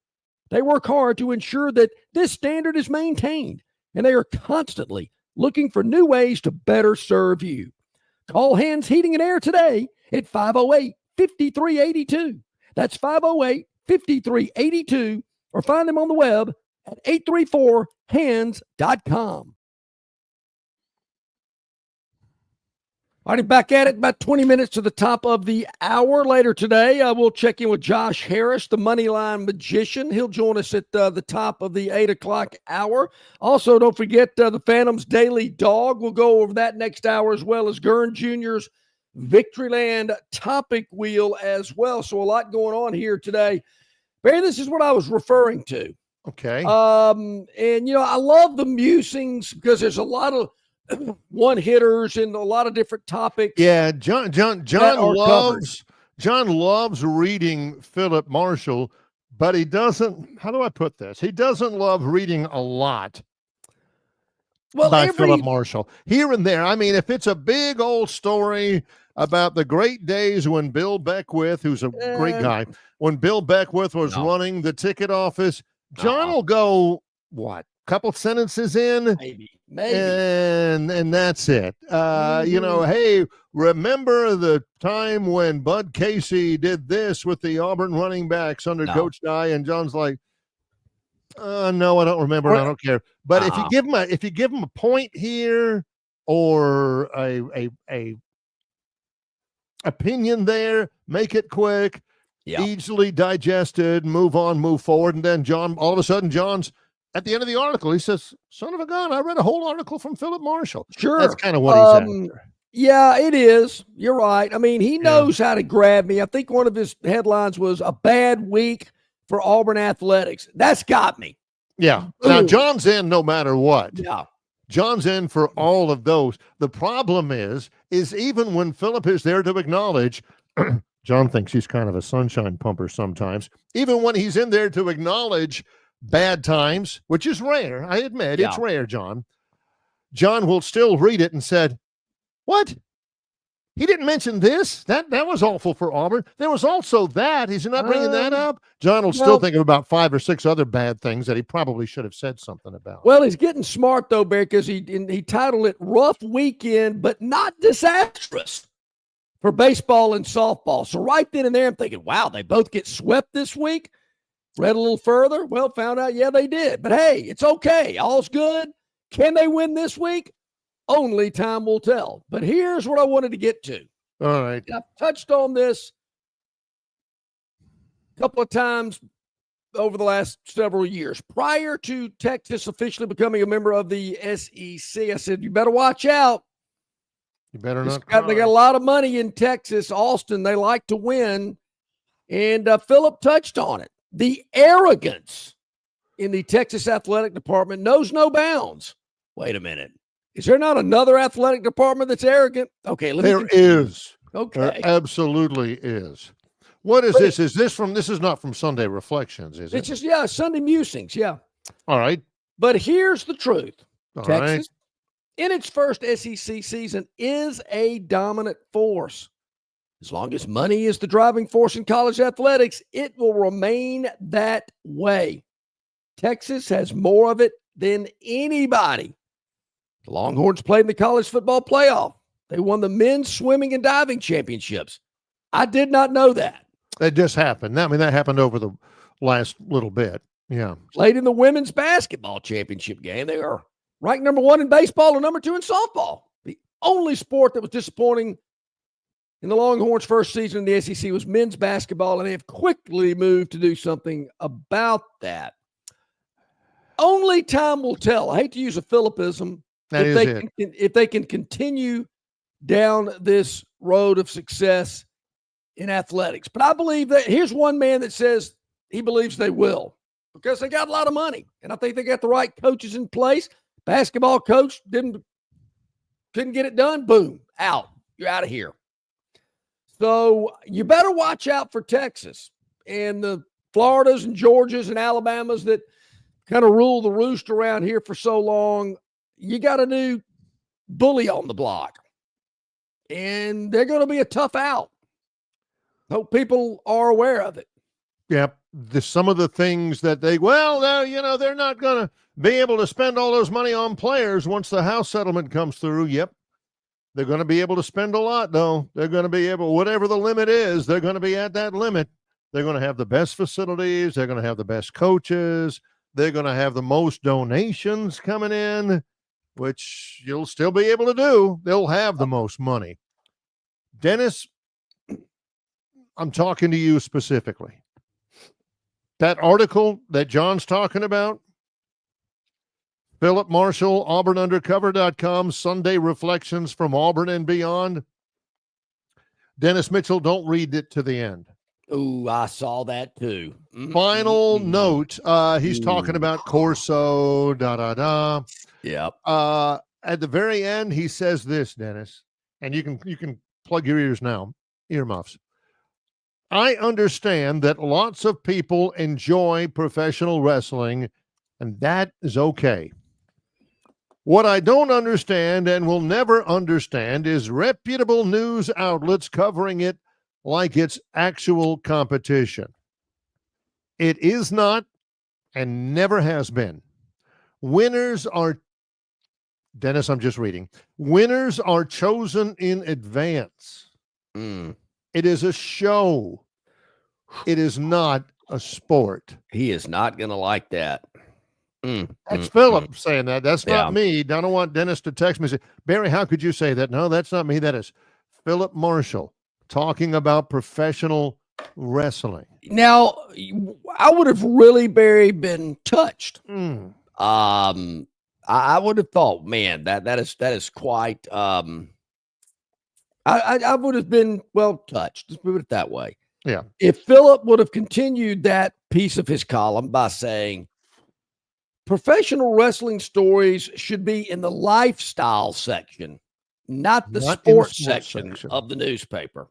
They work hard to ensure that this standard is maintained, and they are constantly looking for new ways to better serve you. Call Hands Heating and Air today at 508-5382. That's 508-5382, or find them on the web at 834hands.com. All right, back at it, about 20 minutes to the top of the hour. Later today, we'll check in with Josh Harris, the Moneyline Magician. He'll join us at the top of the 8 o'clock hour. Also, don't forget the Phantom's Daily Dog. We'll go over that next hour, as well as Gurn Jr.'s Victoryland Topic Wheel as well. So a lot going on here today. Barry, this is what I was referring to. Okay. And, I love the musings because there's a lot of one hitters and a lot of different topics. Yeah, John loves reading Philip Marshall, but he doesn't. How do I put this? He doesn't love reading a lot. By Philip Marshall here and there. I mean, if it's a big old story about the great days when Bill Beckwith, who's a great guy, when Bill Beckwith was running the ticket office, John will go couple sentences in, maybe, and that's it. Hey, remember the time when Bud Casey did this with the Auburn running backs under Coach Dye? And John's like, no, I don't remember. And I don't care. But if you give him a point here or a opinion there, make it quick, easily digested, move on, move forward, and then all of a sudden, John's at the end of the article, he says, son of a gun, I read a whole article from Philip Marshall. Sure. That's kind of what he's after. Yeah, it is. You're right. I mean, he knows how to grab me. I think one of his headlines was a bad week for Auburn athletics. That's got me. Yeah. Now, John's in no matter what. Yeah. John's in for all of those. The problem is even when Philip is there to acknowledge, John thinks he's kind of a sunshine pumper sometimes. Even when he's in there to acknowledge bad times, which is rare. I admit it's rare, John. John will still read it and said, what? He didn't mention this? That was awful for Auburn. There was also that. He's not bringing that up. John will still think of about 5 or 6 other bad things that he probably should have said something about. Well, he's getting smart, though, Bear, because he titled it Rough Weekend, but Not Disastrous for baseball and softball. So right then and there, I'm thinking, wow, they both get swept this week? Read a little further. Well, found out, they did. But hey, it's okay. All's good. Can they win this week? Only time will tell. But here's what I wanted to get to. All right. I've touched on this a couple of times over the last several years. Prior to Texas officially becoming a member of the SEC, I said, you better watch out. You better not. They got a lot of money in Texas, Austin. They like to win. And Philip touched on it. The arrogance in the Texas athletic department knows no bounds. Wait a minute. Is there not another athletic department that's arrogant? Okay. There is. Okay. There absolutely is. What is this? This is not from Sunday Reflections, is it? It's just, Sunday Musings. Yeah. All right. But here's the truth. All Texas, in its first SEC season, is a dominant force. As long as money is the driving force in college athletics, it will remain that way. Texas has more of it than anybody. The Longhorns played in the college football playoff. They won the men's swimming and diving championships. I did not know that. That just happened. I mean, that happened over the last little bit. Yeah. Played in the women's basketball championship game. They are ranked number 1 in baseball and number 2 in softball. The only sport that was disappointing in the Longhorns' first season in the SEC was men's basketball, and they have quickly moved to do something about that. Only time will tell. I hate to use a Philippism. If they can continue down this road of success in athletics. But I believe that here's one man that says he believes they will because they got a lot of money, and I think they got the right coaches in place. Basketball coach couldn't get it done. Boom, out. You're out of here. So you better watch out for Texas and the Floridas and Georgias and Alabamas that kind of rule the roost around here for so long. You got a new bully on the block, and they're going to be a tough out. Hope people are aware of it. Yep. Some of the things that they're not going to be able to spend all those money on players once the House settlement comes through. Yep. They're going to be able to spend a lot, though. They're going to be able, whatever the limit is, they're going to be at that limit. They're going to have the best facilities. They're going to have the best coaches. They're going to have the most donations coming in, which you'll still be able to do. They'll have the most money. Dennis, I'm talking to you specifically. That article that John's talking about, Philip Marshall, AuburnUndercover.com, Sunday Reflections from Auburn and Beyond. Dennis Mitchell, don't read it to the end. Ooh, I saw that too. Final note, he's talking about Corso, Yep. At the very end, he says this, Dennis, and you can plug your ears now, earmuffs. I understand that lots of people enjoy professional wrestling, and that is okay. What I don't understand and will never understand is reputable news outlets covering it like it's actual competition. It is not and never has been. Winners are, Dennis, I'm just reading. Winners are chosen in advance. It is a show. It is not a sport. He is not going to like that. That's Philip saying that. That's not me. I don't want Dennis to text me and say, Barry, how could you say that? No, that's not me. That is Philip Marshall talking about professional wrestling. Now, I would have really, Barry, been touched. I would have thought, man, that is quite. I would have been touched. Let's put it that way. Yeah. If Philip would have continued that piece of his column by saying, professional wrestling stories should be in the lifestyle section, not the sports section of the newspaper.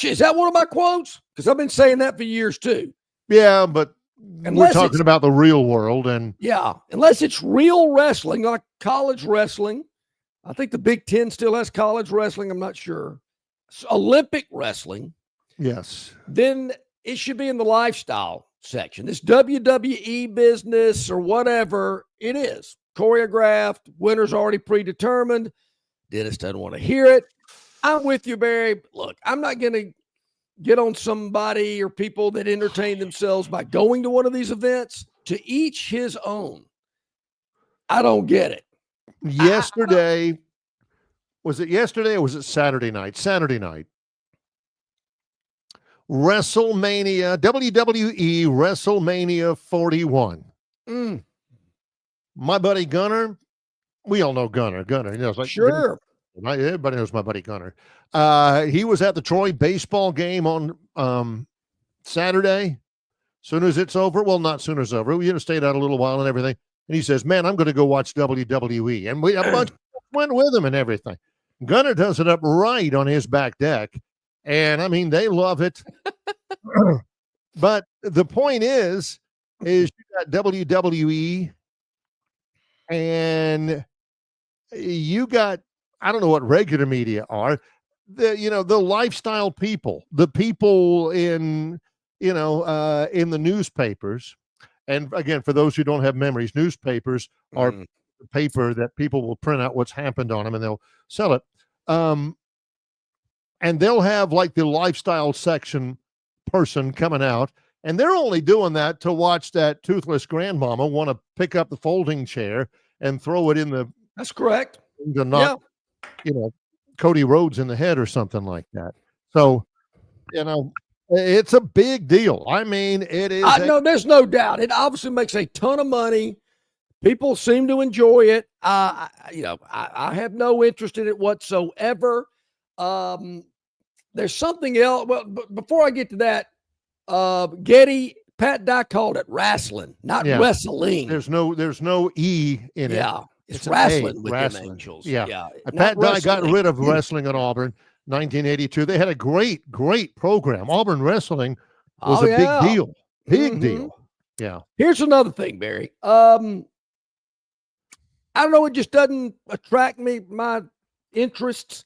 Is that one of my quotes? Because I've been saying that for years too. Yeah, but we're talking about the real world. And yeah, unless it's real wrestling, like college wrestling. I think the Big Ten still has college wrestling. I'm not sure. Olympic wrestling. Yes. Then it should be in the lifestyle section. This WWE business or whatever it is, choreographed, winners already predetermined. Dennis doesn't want to hear it. I'm with you, Barry. Look, I'm not going to get on somebody or people that entertain themselves by going to one of these events. To each his own. I don't get it. Yesterday, was it yesterday or was it Saturday night? Saturday night. WrestleMania, WWE WrestleMania 41. My buddy Gunner, we all know Gunner. Gunner, it's like, sure. Everybody knows my buddy Gunner. He was at the Troy baseball game on Saturday. Soon as it's over, well, not soon as over. We stayed out a little while and everything. And he says, man, I'm going to go watch WWE. And a bunch of went with him and everything. Gunner does it up right on his back deck. And I mean, they love it. But the point is you got WWE and you got, I don't know what regular media are, the lifestyle people, the people in the newspapers. And again, for those who don't have memories, newspapers are the paper that people will print out what's happened on them and they'll sell it. And they'll have like the lifestyle section person coming out, and they're only doing that to watch that toothless grandmama want to pick up the folding chair and throw it in the. That's correct. To knock, Cody Rhodes in the head or something like that. So, it's a big deal. I mean, it is. No, there's no doubt. It obviously makes a ton of money. People seem to enjoy it. I have no interest in it whatsoever. There's something else. Well, before I get to that, Pat Dye called it wrestling, not wrestling. There's no E in it. Yeah, it's wrestling with them angels. Yeah. Pat Dye got rid of wrestling at Auburn, 1982. They had a great program. Auburn wrestling was a big deal. Big deal. Yeah. Here's another thing, Barry. I don't know. It just doesn't attract my interests.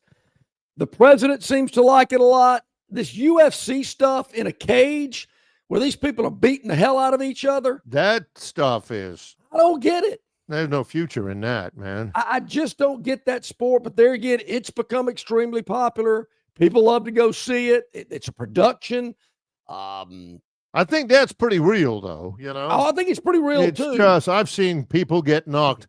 The president seems to like it a lot. this UFC stuff in a cage where these people are beating the hell out of each other. That stuff is. I don't get it. There's no future in that, man. I just don't get that sport. But there again, it's become extremely popular. People love to go see it. It's a production. I think that's pretty real, though. I think it's pretty real it's too. Just I've seen people get knocked.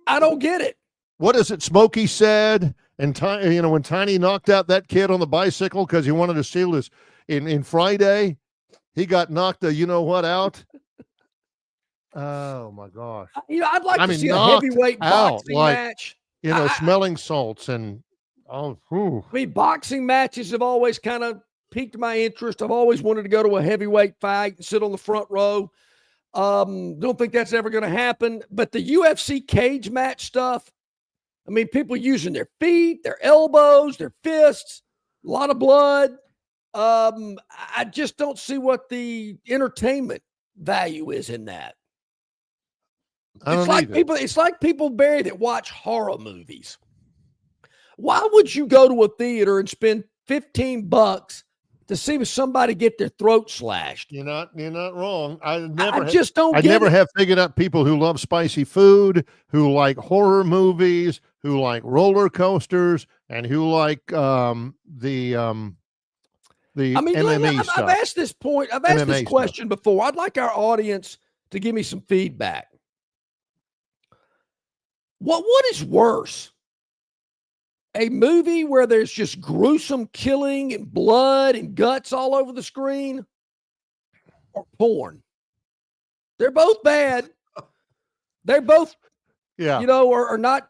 I don't get it. What is it? Smokey said, and when Tiny knocked out that kid on the bicycle because he wanted to steal his in Friday, he got knocked out. Oh my gosh! I'd like to see a heavyweight boxing match. Smelling salts and boxing matches have always kind of piqued my interest. I've always wanted to go to a heavyweight fight and sit on the front row. Don't think that's ever going to happen. But the UFC cage match stuff, people using their feet, their elbows, their fists, a lot of blood. I just don't see what the entertainment value is in that. It's like people, Barry, that watch horror movies. Why would you go to a theater and spend $15 to see somebody get their throat slashed? You're not wrong. I never have figured out people who love spicy food, who like horror movies, who like roller coasters, and who like the MMA stuff. I've asked this question before. I'd like our audience to give me some feedback. What is worse? A movie where there's just gruesome killing and blood and guts all over the screen, or porn? They're both bad. They're both, are not,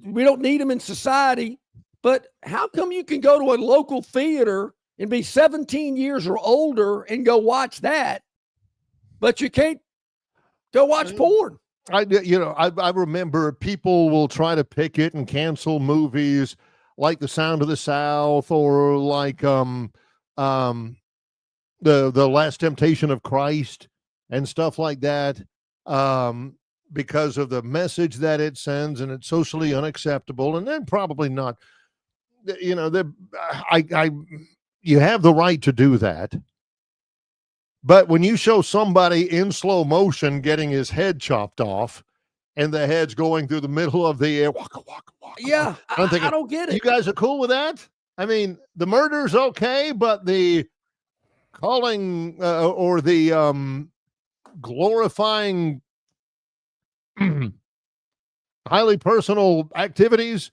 we don't need them in society. But how come you can go to a local theater and be 17 years or older and go watch that, but you can't go watch porn? I remember people will try to pick it and cancel movies like The Sound of the South or like the Last Temptation of Christ and stuff like that because of the message that it sends, and it's socially unacceptable. And they're probably not, you have the right to do that. But when you show somebody in slow motion getting his head chopped off and the head's going through the middle of the air, waka, waka, waka, I don't get it. You guys are cool with that? The murder's okay, but the calling or the glorifying highly personal activities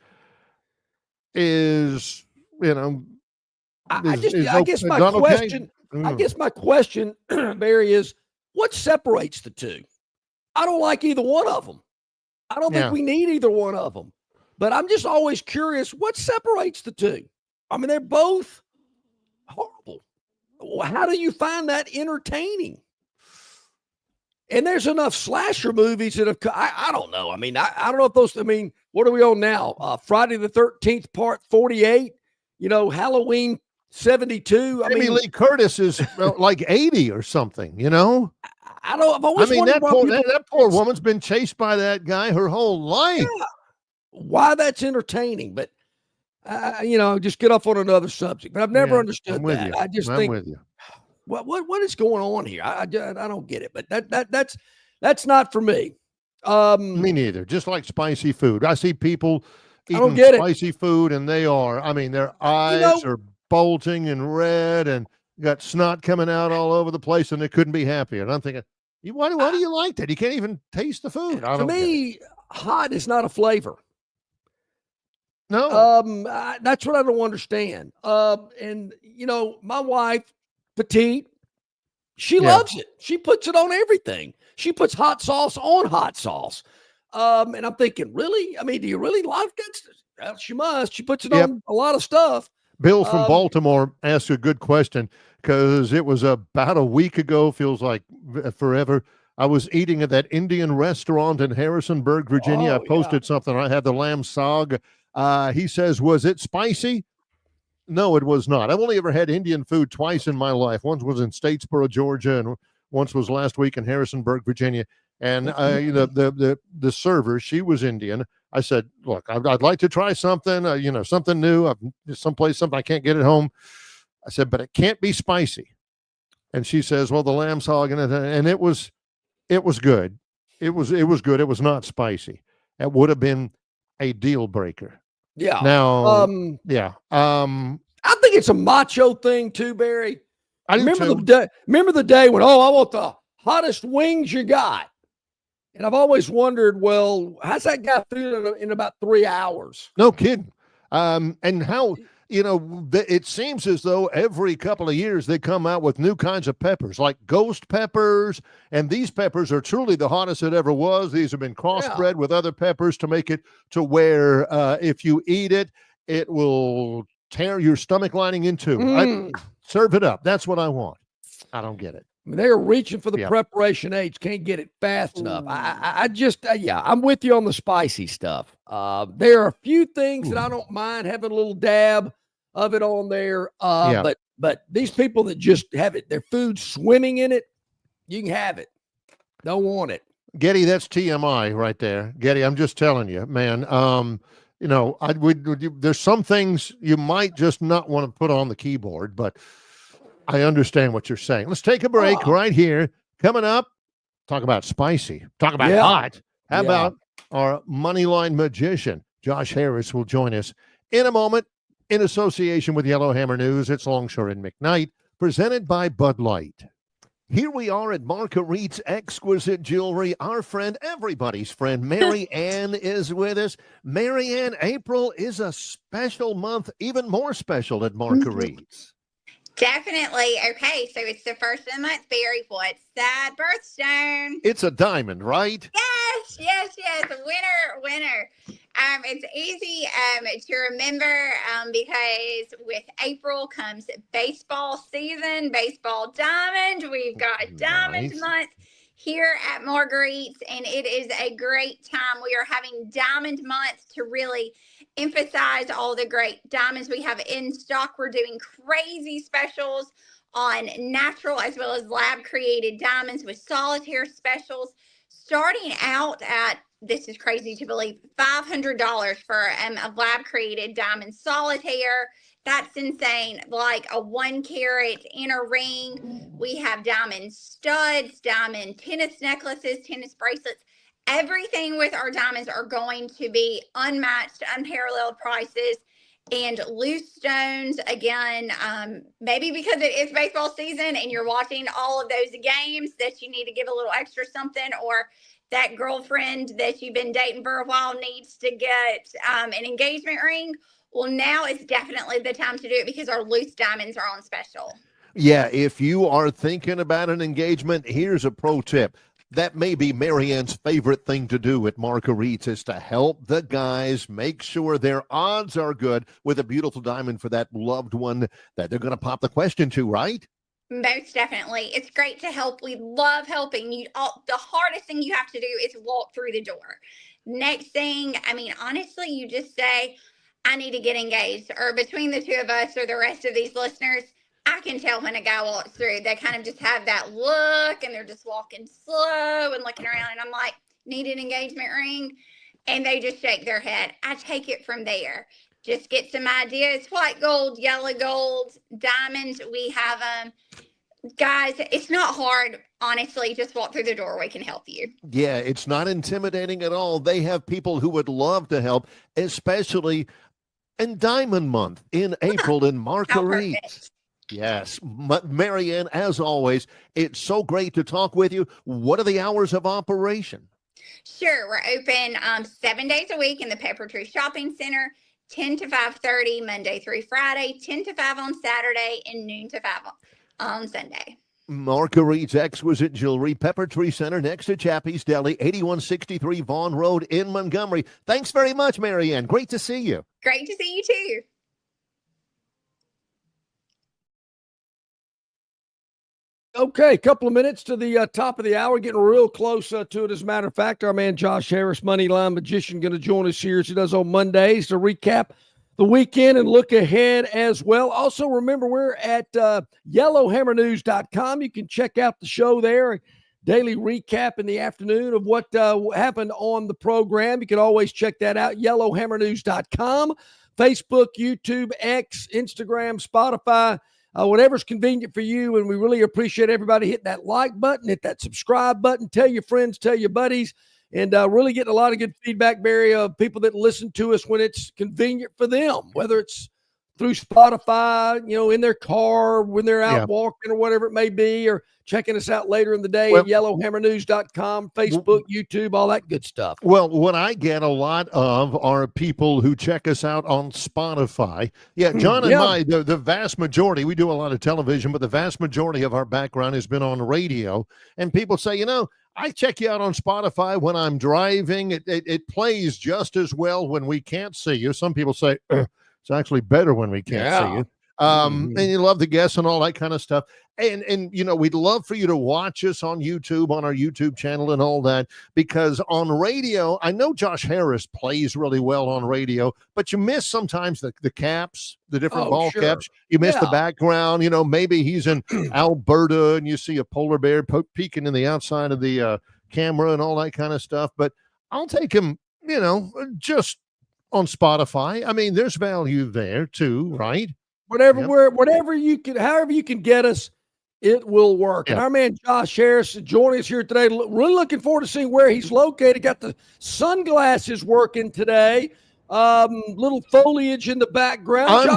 is, I guess my question, Barry, is what separates the two? I don't like either one of them. I don't think we need either one of them. But I'm just always curious, what separates the two? They're both horrible. How do you find that entertaining? And there's enough slasher movies that have, I don't know. I don't know if those, what are we on now? Friday the 13th, part 48, Halloween 72. Jamie Lee Curtis is like 80 or something, I don't. I've always wondered that poor woman's been chased by that guy her whole life. Yeah. Why that's entertaining, but just get off on another subject. But I've never understood that. I just think, with you. What is going on here? I don't get it. But that's not for me. Me neither. Just like spicy food, I see people eating spicy food, and they are. Their eyes are bulging and red, and got snot coming out all over the place, and they couldn't be happier. And I'm thinking, why do you like that? You can't even taste the food. To me, hot is not a flavor. No. That's what I don't understand. And my wife, petite, she loves it. She puts it on everything. She puts hot sauce on hot sauce. And I'm thinking, really? do you really like that? Well, she must. She puts it on a lot of stuff. Bill from Baltimore asked a good question because it was about a week ago, feels like forever. I was eating at that Indian restaurant in Harrisonburg, Virginia. I posted something. I had the lamb sog. He says, was it spicy? No, it was not. I've only ever had Indian food twice in my life. Once was in Statesboro, Georgia, and once was last week in Harrisonburg, Virginia. And the server, she was Indian. I said, look, I'd like to try something, something new. Something I can't get at home. I said, but it can't be spicy. And she says, well, the lamb's hog, and it was good. It was good. It was not spicy. It would have been a deal breaker. Yeah. Now, I think it's a macho thing too, Barry. I do remember too. Remember the day when, I want the hottest wings you got. And I've always wondered, well, how's that guy through in about 3 hours? No kidding. And how, it seems as though every couple of years they come out with new kinds of peppers, like ghost peppers. And these peppers are truly the hottest it ever was. These have been crossbred with other peppers to make it to where if you eat it, it will tear your stomach lining in two. Serve it up. That's what I want. I don't get it. I mean, they're reaching for the preparation age. Can't get it fast enough. I just, I'm with you on the spicy stuff. There are a few things that I don't mind having a little dab of it on there. But these people that just have it, their food swimming in it, you can have it. Don't want it. Getty, that's TMI right there. Getty, I'm just telling you, man. There's some things you might just not want to put on the keyboard, but I understand what you're saying. Let's take a break right here. Coming up, talk about spicy. Talk about hot. How about our Moneyline magician, Josh Harris, will join us in a moment in association with Yellowhammer News. It's Longshore and McKnight, presented by Bud Light. Here we are at Marguerite's Exquisite Jewelry. Our friend, everybody's friend, Mary Ann is with us. Mary Ann, April is a special month, even more special at Marguerite's. Definitely. Okay, so it's the first of the month, Barry. What's that birthstone? It's a diamond, right? Yes. Winner. It's easy to remember because with April comes baseball season, baseball diamond. We've got diamond month here at Marguerite's, and it is a great time. We are having diamond month to really emphasize all the great diamonds we have in stock. We're doing crazy specials on natural as well as lab created diamonds with solitaire specials starting out at, this is crazy to believe, $500 for a lab created diamond solitaire. That's insane. Like a 1 carat inner ring. We have diamond studs, diamond tennis necklaces, tennis bracelets. Everything with our diamonds are going to be unmatched, unparalleled prices. And loose stones, again, maybe because it is baseball season and you're watching all of those games that you need to give a little extra something, or that girlfriend that you've been dating for a while needs to get an engagement ring. Well, now is definitely the time to do it because our loose diamonds are on special. Yeah, if you are thinking about an engagement, here's a pro tip. That may be Marianne's favorite thing to do at Marguerite's is to help the guys make sure their odds are good with a beautiful diamond for that loved one that they're going to pop the question to, right? Most definitely. It's great to help. We love helping you. The hardest thing you have to do is walk through the door. Next thing, honestly, you just say, I need to get engaged. Or between the two of us or the rest of these listeners, I can tell when a guy walks through, they kind of just have that look and they're just walking slow and looking around. And I'm like, need an engagement ring? And they just shake their head. I take it from there. Just get some ideas. White gold, yellow gold, diamonds. We have them. Guys, it's not hard. Honestly, just walk through the door. We can help you. Yeah, it's not intimidating at all. They have people who would love to help, especially in Diamond Month in April in Marguerite's. Yes. Marianne, as always, it's so great to talk with you. What are the hours of operation? Sure. We're open 7 days a week in the Pepper Tree Shopping Center, 10 to 5:30 Monday through Friday, 10 to 5 on Saturday, and noon to 5 on Sunday. Marguerite's Exquisite Jewelry, Pepper Tree Center next to Chappie's Deli, 8163 Vaughn Road in Montgomery. Thanks very much, Marianne. Great to see you. Great to see you too. Okay, a couple of minutes to the top of the hour, getting real close to it. As a matter of fact, our man Josh Harris, Moneyline Magician, going to join us here as he does on Mondays to recap the weekend and look ahead as well. Also, remember, we're at yellowhammernews.com. You can check out the show there, daily recap in the afternoon of what happened on the program. You can always check that out, yellowhammernews.com, Facebook, YouTube, X, Instagram, Spotify. whatever's convenient for you. And we really appreciate everybody hitting that like button, hit that subscribe button, tell your friends, tell your buddies, and really getting a lot of good feedback, Barry, of people that listen to us when it's convenient for them, whether it's through Spotify, in their car, when they're out walking or whatever it may be, or checking us out later in the day at yellowhammernews.com, Facebook, YouTube, all that good stuff. Well, what I get a lot of are people who check us out on Spotify. Yeah, John and the vast majority, we do a lot of television, but the vast majority of our background has been on radio. And people say, I check you out on Spotify when I'm driving. It plays just as well when we can't see you. Some people say, it's actually better when we can't see you. And you love the guests and all that kind of stuff. And we'd love for you to watch us on YouTube, on our YouTube channel and all that, because on radio, I know Josh Harris plays really well on radio, but you miss sometimes the caps, the different ball caps. You miss the background. Maybe he's in Alberta and you see a polar bear peeking in the outside of the camera and all that kind of stuff. But I'll take him, just on Spotify. I mean, there's value there too, right? Whatever you can, however you can get us, it will work. And our man Josh Harris joining us here today. Really looking forward to seeing where he's located. Got the sunglasses working today. Little foliage in the background.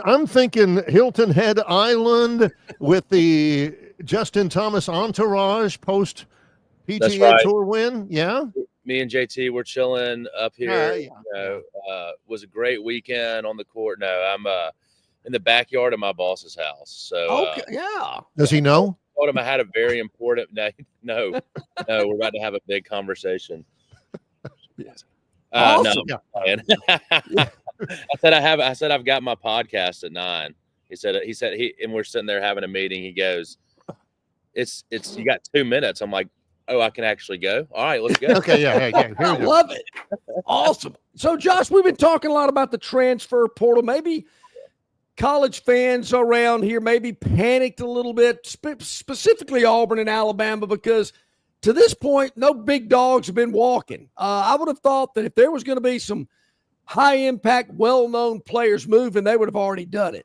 I'm thinking Hilton Head Island with the Justin Thomas entourage post PGA Tour win. Yeah. Me and JT were chilling up here. Was a great weekend on the court. No, I'm in the backyard of my boss's house. So does he know? I told him I had a very important. No, we're about to have a big conversation. Awesome. No, I said I've got my podcast at 9. He said and we're sitting there having a meeting. He goes, it's you got 2 minutes. I'm like, oh, I can actually go. All right, let's go. Okay, yeah. I love it. Awesome. So, Josh, we've been talking a lot about the transfer portal. Maybe college fans around here maybe panicked a little bit, specifically Auburn and Alabama, because to this point, no big dogs have been walking. I would have thought that if there was going to be some high-impact, well-known players moving, they would have already done it.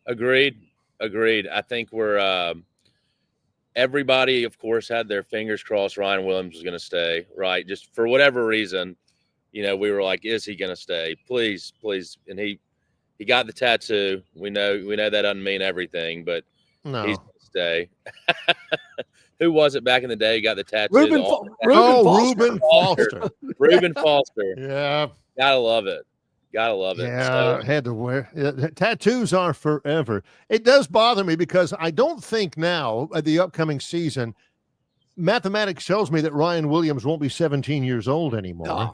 Agreed. I think we're everybody, of course, had their fingers crossed Ryan Williams was going to stay, right? Just for whatever reason, we were like, is he going to stay? Please. And he got the tattoo. We know that doesn't mean everything, but he's going to stay. Who was it back in the day who got the tattoo? Reuben Foster. Reuben Foster. Yeah. Gotta love it. Yeah, I had to wear tattoos are forever. It does bother me because I don't think now at the upcoming season, mathematics tells me that Ryan Williams won't be 17 years old anymore,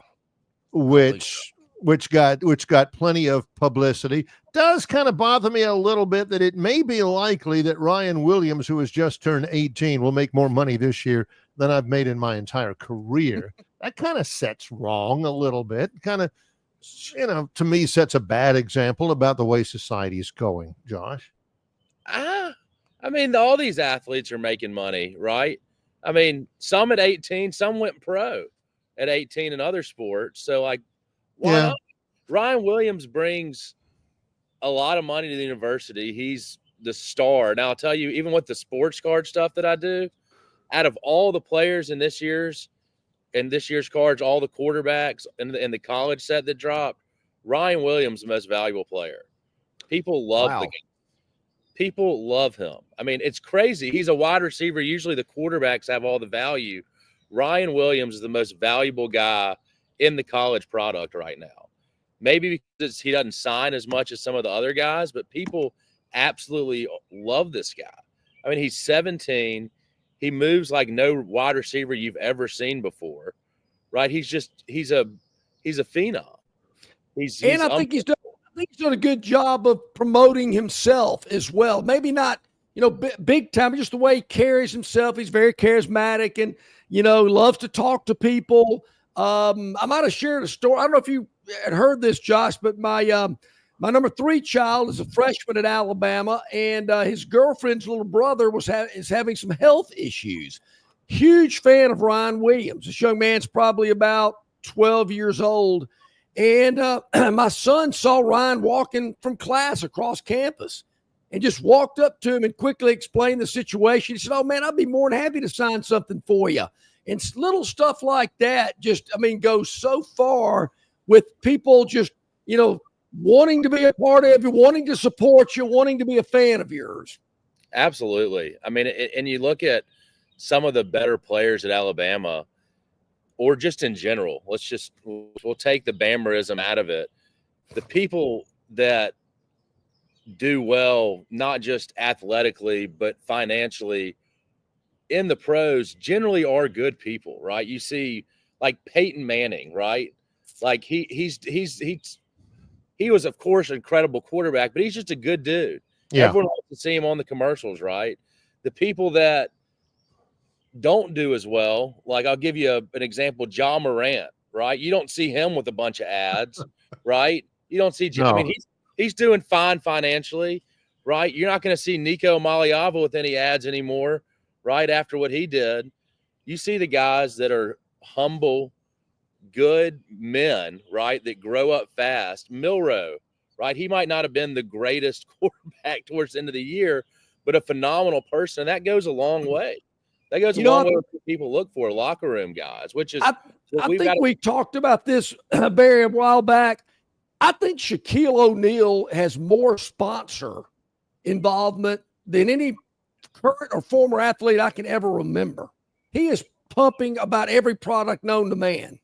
which got plenty of publicity. Does kind of bother me a little bit that it may be likely that Ryan Williams, who has just turned 18, will make more money this year than I've made in my entire career. That kind of sets wrong a little bit. Kind of, to me, sets a bad example about the way society is going, Josh. I mean, all these athletes are making money, right? I mean, some at 18, some went pro at 18 in other sports. So, why not? Ryan Williams brings a lot of money to the university. He's the star. Now, I'll tell you, even with the sports card stuff that I do, out of all the players in this year's cards, all the quarterbacks and the college set that dropped, Ryan Williams, the most valuable player. People love the game. People love him. I mean, it's crazy. He's a wide receiver. Usually the quarterbacks have all the value. Ryan Williams is the most valuable guy in the college product right now. Maybe because he doesn't sign as much as some of the other guys, but people absolutely love this guy. I mean, he's 17. He moves like no wide receiver you've ever seen before, right? He's a phenom. I think he's done a good job of promoting himself as well. Maybe not, big time, just the way he carries himself. He's very charismatic and, loves to talk to people. I might have shared a story. I don't know if you had heard this, Josh, but my number 3 child is a freshman at Alabama, and his girlfriend's little brother is having some health issues. Huge fan of Ryan Williams. This young man's probably about 12 years old, And my son saw Ryan walking from class across campus and just walked up to him and quickly explained the situation. He said, "Oh, man, I'd be more than happy to sign something for you." And little stuff like that just, goes so far with people just, wanting to be a part of you, wanting to support you, wanting to be a fan of yours. Absolutely. I mean, and you look at some of the better players at Alabama, or just in general, we'll take the Bamarism out of it. The people that do well, not just athletically, but financially in the pros, generally are good people, right? You see like Peyton Manning, right? Like he was, of course, an incredible quarterback, but he's just a good dude. Yeah. Everyone likes to see him on the commercials, right? The people that don't do as well, like I'll give you an example, Ja Morant, right? You don't see him with a bunch of ads, right? You don't see, No. I mean, he's doing fine financially, right? You're not going to see Nico Maliava with any ads anymore, right? After what he did. You see the guys that are humble, good men, right, that grow up fast. Milroe, right? He might not have been the greatest quarterback towards the end of the year, but a phenomenal person. That goes a long way. That goes a long way what people look for, locker room guys, which is I think we talked about this, Barry, a while back. I think Shaquille O'Neal has more sponsor involvement than any current or former athlete I can ever remember. He is pumping about every product known to man.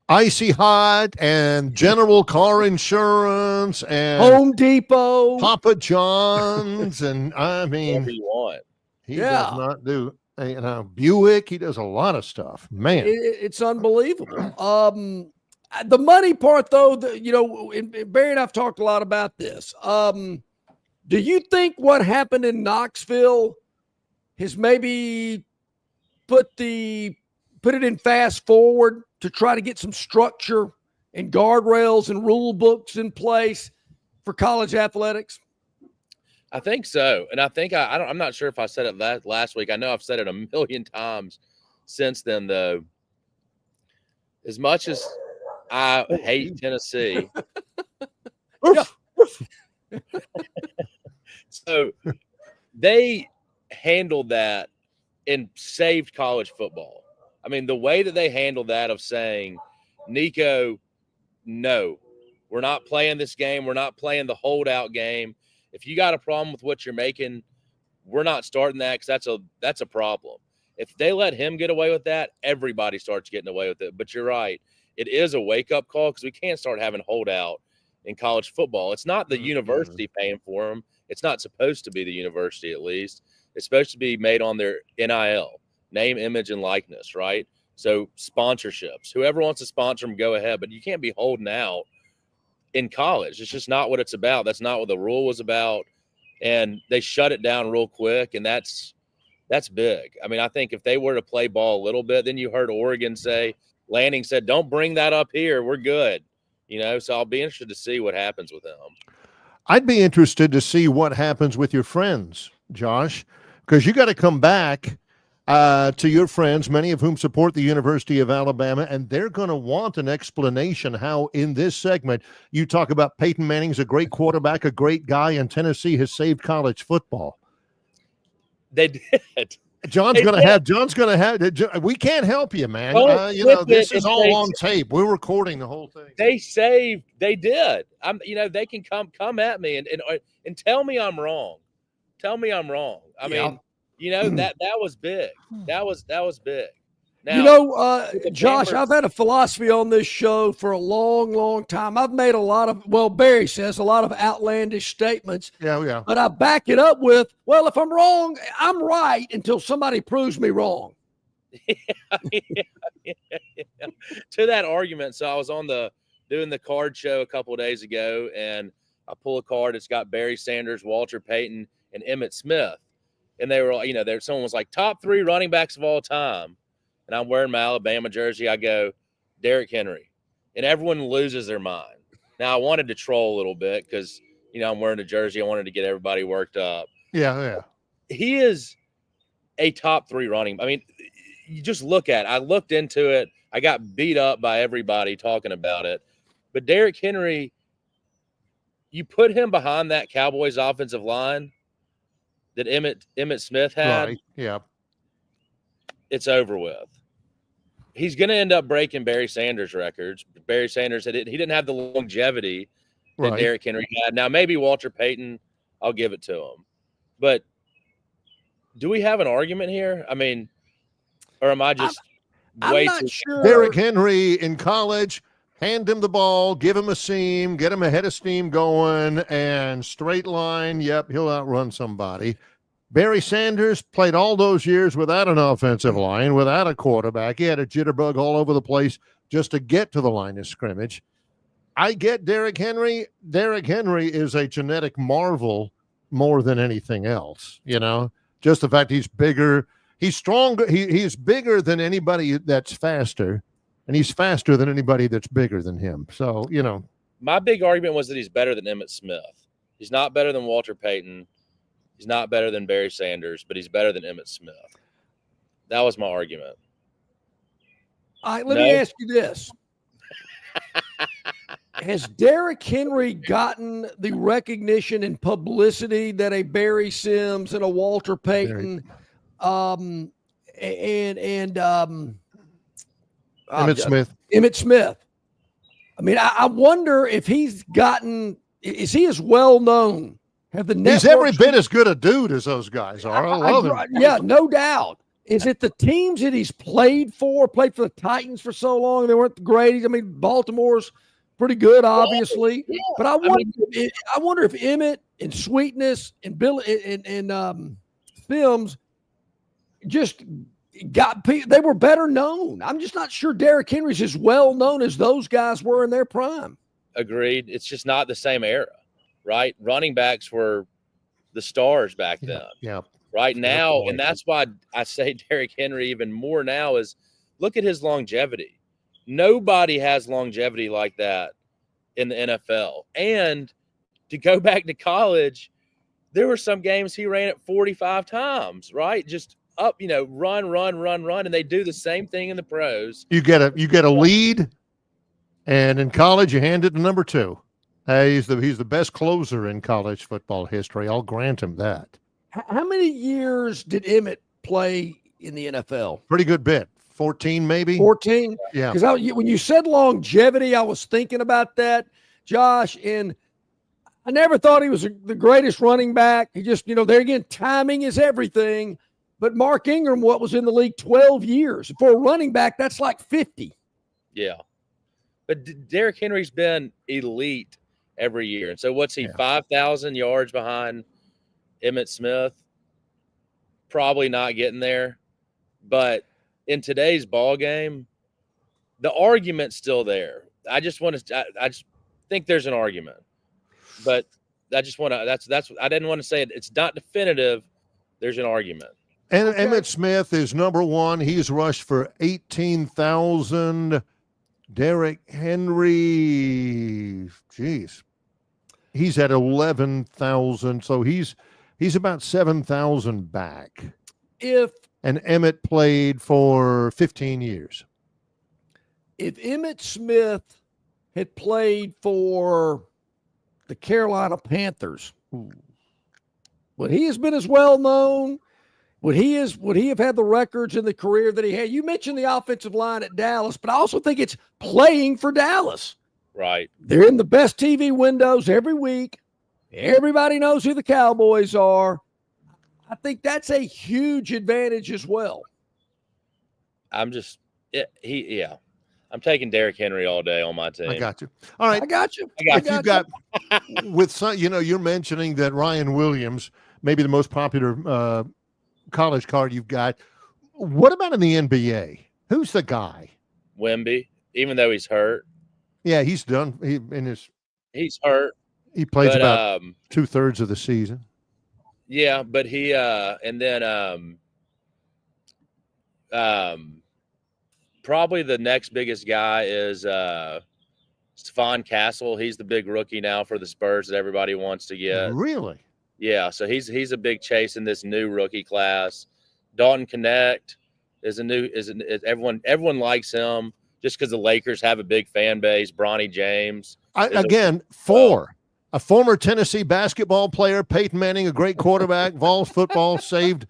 Icy Hot and General Car Insurance and Home Depot, Papa John's, and I mean, whatever you want. He does not do, Buick. He does a lot of stuff, man. It's unbelievable. The money part, though, Barry and I've talked a lot about this. Do you think what happened in Knoxville has maybe put it in fast forward to try to get some structure and guardrails and rule books in place for college athletics? I think so. And I think I'm not sure if I said it last week. I know I've said it a million times since then, though. As much as I hate Tennessee, so they handled that and saved college football. I mean, the way that they handled that of saying, Nico, no, we're not playing this game. We're not playing the holdout game. If you got a problem with what you're making, we're not starting that because that's a problem. If they let him get away with that, everybody starts getting away with it. But you're right. It is a wake-up call because we can't start having holdout in college football. It's not the university paying for them. It's not supposed to be the university, at least. It's supposed to be made on their NIL, name, image, and likeness, right? So sponsorships. Whoever wants to sponsor them, go ahead. But you can't be holding out in college. It's just not what it's about. That's not what the rule was about. And they shut it down real quick, and that's big. I mean, I think if they were to play ball a little bit, then you heard Oregon say, Lanning said, don't bring that up here. We're good. So I'll be interested to see what happens with them. I'd be interested to see what happens with your friends, Josh, because you got to come back to your friends, many of whom support the University of Alabama, and they're going to want an explanation how in this segment you talk about Peyton Manning's a great quarterback, a great guy, and Tennessee has saved college football. They did. John's going to have, we can't help you, man. This is all on tape. We're recording the whole thing. They did. They can come at me and tell me I'm wrong. Tell me I'm wrong. I mean, that was big. That was big. Now, Josh, I've had a philosophy on this show for a long, long time. I've made a lot of, Barry says, a lot of outlandish statements. Yeah. But I back it up with, if I'm wrong, I'm right until somebody proves me wrong. Yeah. To that argument, so I was doing the card show a couple of days ago, and I pull a card. It's got Barry Sanders, Walter Payton, and Emmitt Smith. And they were, someone was like, top 3 running backs of all time. And I'm wearing my Alabama jersey. I go, Derrick Henry. And everyone loses their mind. Now, I wanted to troll a little bit because, I'm wearing a jersey. I wanted to get everybody worked up. Yeah. He is a top 3 running. I mean, you just look at it. I looked into it. I got beat up by everybody talking about it. But Derrick Henry, you put him behind that Cowboys offensive line that Emmitt Smith had, Right. Yeah. it's over with. He's going to end up breaking Barry Sanders' records. Barry Sanders, he didn't have the longevity that Right. Derrick Henry had. Now, maybe Walter Payton, I'll give it to him. But do we have an argument here? I mean, or am I just I'm not sure. Derrick Henry in college, hand him the ball, give him a seam, get him a head of steam going, and straight line, yep, he'll outrun somebody. Barry Sanders played all those years without an offensive line, without a quarterback. He had a jitterbug all over the place just to get to the line of scrimmage. I get Derrick Henry. Derrick Henry is a genetic marvel more than anything else, you know? Just the fact he's bigger, he's stronger, he's bigger than anybody that's faster, and he's faster than anybody that's bigger than him. So, you know. My big argument was that he's better than Emmitt Smith. He's not better than Walter Payton. He's not better than Barry Sanders, but he's better than Emmitt Smith. That was my argument. All right, let me ask you this. Has Derrick Henry gotten the recognition and publicity that a Barry Sims and a Walter Payton Emmitt Smith. Emmitt Smith. I mean, I wonder if he's gotten, is he as well known? Have the He's every bit as good a dude as those guys are. I love him. Yeah, no doubt. Is it the teams that he's played for the Titans for so long? They weren't the greatest. I mean, Baltimore's pretty good, obviously. Yeah. But I wonder if Emmitt and Sweetness and Bill and Sims just they were better known. I'm just not sure Derrick Henry's as well known as those guys were in their prime. Agreed. It's just not the same era, right? Running backs were the stars back then. Yeah. Right now, and that's why I say Derrick Henry even more now is look at his longevity. Nobody has longevity like that in the NFL. And to go back to college, there were some games he ran it 45 times, right? Just up, run, and they do the same thing in the pros. You get a lead, and in college you hand it to number 2. He's the best closer in college football history. I'll grant him that. How many years did Emmitt play in the NFL? Pretty good bit. 14, maybe. 14? Yeah. Because when you said longevity, I was thinking about that, Josh, and I never thought he was the greatest running back. He just, there again, timing is everything. But Mark Ingram, what was in the league 12 years. For a running back, that's like 50. Yeah. But Derrick Henry's been elite every year. And so what's he, 5,000 yards behind Emmitt Smith? Probably not getting there. But in today's ball game, the argument's still there. I just think there's an argument. But I just want to that's I didn't want to say it. It's not definitive. There's an argument. And Emmitt Smith is number 1. He's rushed for 18,000. Derrick Henry, geez, he's at 11,000. So he's about 7,000 back. And Emmitt played for 15 years. If Emmitt Smith had played for the Carolina Panthers, would he have been as well known? Would he have had the records in the career that he had? You mentioned the offensive line at Dallas, but I also think it's playing for Dallas. Right. They're in the best TV windows every week. Everybody knows who the Cowboys are. I think that's a huge advantage as well. I'm taking Derrick Henry all day on my team. I got you. All right. I got you. With some, you're mentioning that Ryan Williams, maybe the most popular college card you've got. What about in the NBA? Who's the guy? Wemby, even though he's hurt. Yeah, he's done. He's hurt. He plays about 2/3 of the season. Yeah, but he and then probably the next biggest guy is Stephon Castle. He's the big rookie now for the Spurs that everybody wants to get. Really? Yeah, so he's a big chase in this new rookie class. Dalton Connect everyone likes him. just because the Lakers have a big fan base. Bronny James. A former Tennessee basketball player, Peyton Manning, a great quarterback, Vols football saved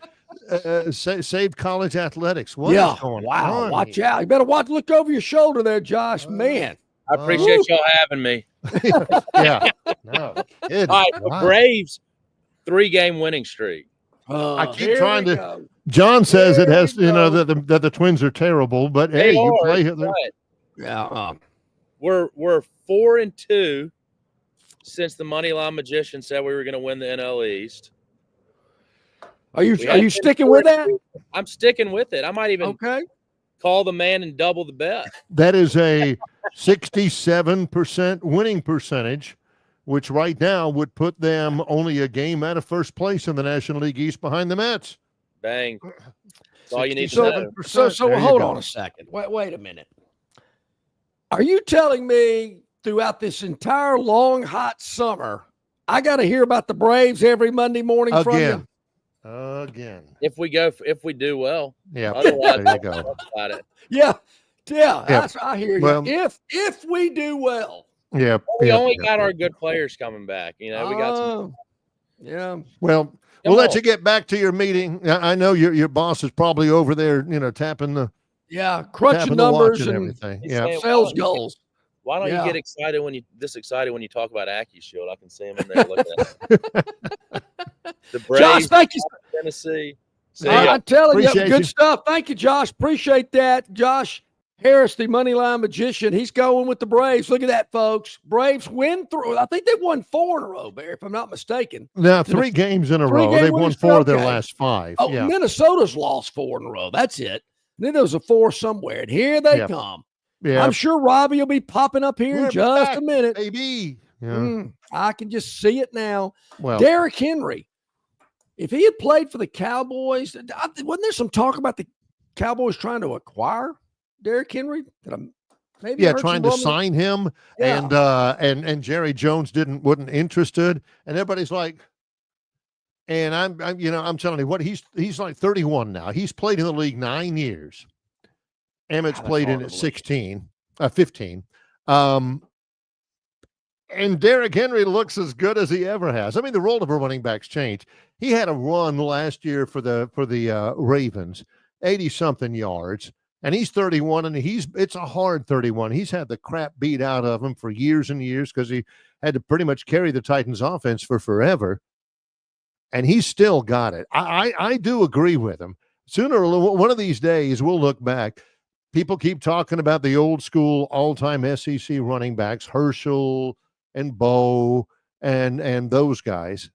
college athletics. What is going on? Watch out. You better look over your shoulder there, Josh. Man. I appreciate y'all having me. Yeah. No. All right, the Braves 3-game winning streak. I keep trying to go. John says it has, that the Twins are terrible, but hey, you play it. Yeah. We're 4-2 since the Moneyline Magician said we were going to win the NL East. Are you sticking with that? I'm sticking with it. I might even call the man and double the bet. That is a 67% winning percentage, which right now would put them only a game out of first place in the National League East behind the Mets. Bang. That's all you need to know. So hold on a second. Wait a minute. Are you telling me throughout this entire long, hot summer, I got to hear about the Braves every Monday morning from you? Again. If we do well. Yeah. Otherwise, there you go. About it. Yeah. I hear you. Well, if we do well. Yeah. We only got our good players coming back. We got some. Yeah. Well, we'll let you get back to your meeting. I know your boss is probably over there, tapping the crunching numbers and everything. Sales goals. Why don't you get excited when you talk about AccuShield? I can see him in there looking at it. The Braves, Josh, thank you. Tennessee. I'm telling you, good you. stuff. Thank you, Josh. Appreciate that. Josh Harris, the Moneyline Magician, he's going with the Braves. Look at that, folks. Braves win through. I think they won 4 in a row, Barry, if I'm not mistaken. Now, 3 games in a row. They've won 4 of their last 5. Oh, yeah. Minnesota's lost 4 in a row. That's it. And then there was a 4 somewhere, and here they come. Yeah. I'm sure Robbie will be popping up here in just a minute. Baby. Yeah. I can just see it now. Well, Derrick Henry, if he had played for the Cowboys, wasn't there some talk about the Cowboys trying to acquire Derrick Henry? Trying to sign him, and Jerry Jones wasn't interested, and everybody's like, and I'm telling you what, he's like 31 now. He's played in the league 9 years. Emmett's played in at 15. And Derrick Henry looks as good as he ever has. I mean, the role of a running back's changed. He had a run last year for the Ravens, 80-something yards, and he's 31, and it's a hard 31. He's had the crap beat out of him for years and years because he had to pretty much carry the Titans offense for forever, and he's still got it. I do agree with him. Sooner or one of these days, we'll look back. People keep talking about the old school all-time SEC running backs, Herschel and Bo and those guys.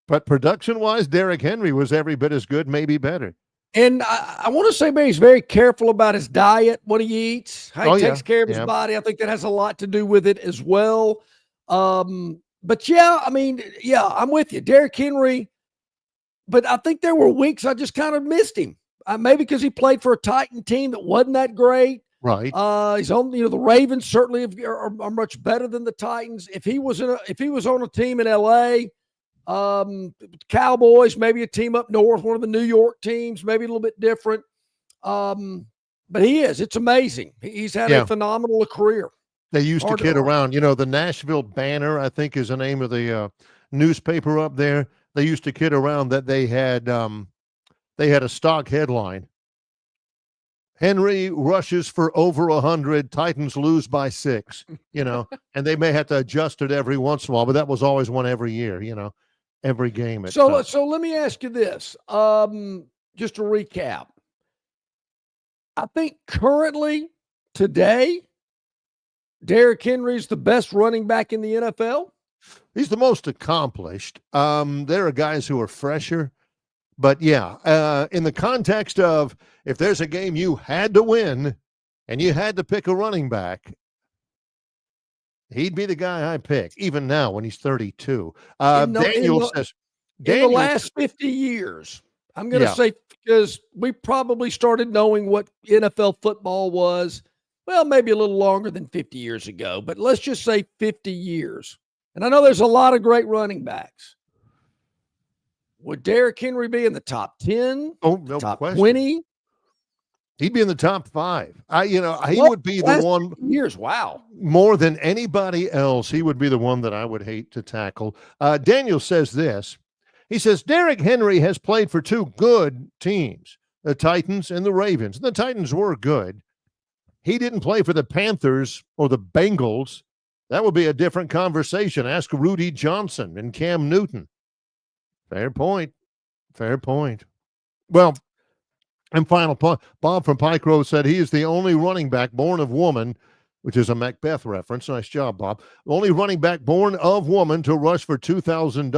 But production-wise, Derrick Henry was every bit as good, maybe better. And I want to say, man, he's very careful about his diet, what he eats, how he takes care of his body. I think that has a lot to do with it as well. But I'm with you. Derrick Henry, but I think there were weeks I just kind of missed him. Maybe because he played for a Titan team that wasn't that great. Right. He's on, the Ravens certainly are much better than the Titans. If he was on a team in LA, Cowboys, maybe a team up north, one of the New York teams, maybe a little bit different. But it's amazing. He's had a phenomenal career. They used to kid around, the Nashville Banner, I think is the name of the newspaper up there. They used to kid around that they had a stock headline. Henry rushes for over 100, Titans lose by 6, and they may have to adjust it every once in a while, but that was always one every year, every game. So let me ask you this, just to recap. I think currently, today, Derrick Henry's the best running back in the NFL. He's the most accomplished. There are guys who are fresher. But in the context of if there's a game you had to win and you had to pick a running back, he'd be the guy I pick, even now when he's 32. Daniel says, in the last 50 years, I'm going to say, because we probably started knowing what NFL football was, well, maybe a little longer than 50 years ago, but let's just say 50 years. And I know there's a lot of great running backs. Would Derrick Henry be in the top 10? Oh, no top question. 20? He'd be in the top 5. He would be the Last one years. Wow. more than anybody else. He would be the one that I would hate to tackle. Daniel says this. He says, Derrick Henry has played for 2 good teams, the Titans and the Ravens. The Titans were good. He didn't play for the Panthers or the Bengals. That would be a different conversation. Ask Rudy Johnson and Cam Newton. Fair point. Fair point. Well, and final point, Bob from Pike Road said he is the only running back born of woman, which is a Macbeth reference. Nice job, Bob. Only running back born of woman to rush for 2,000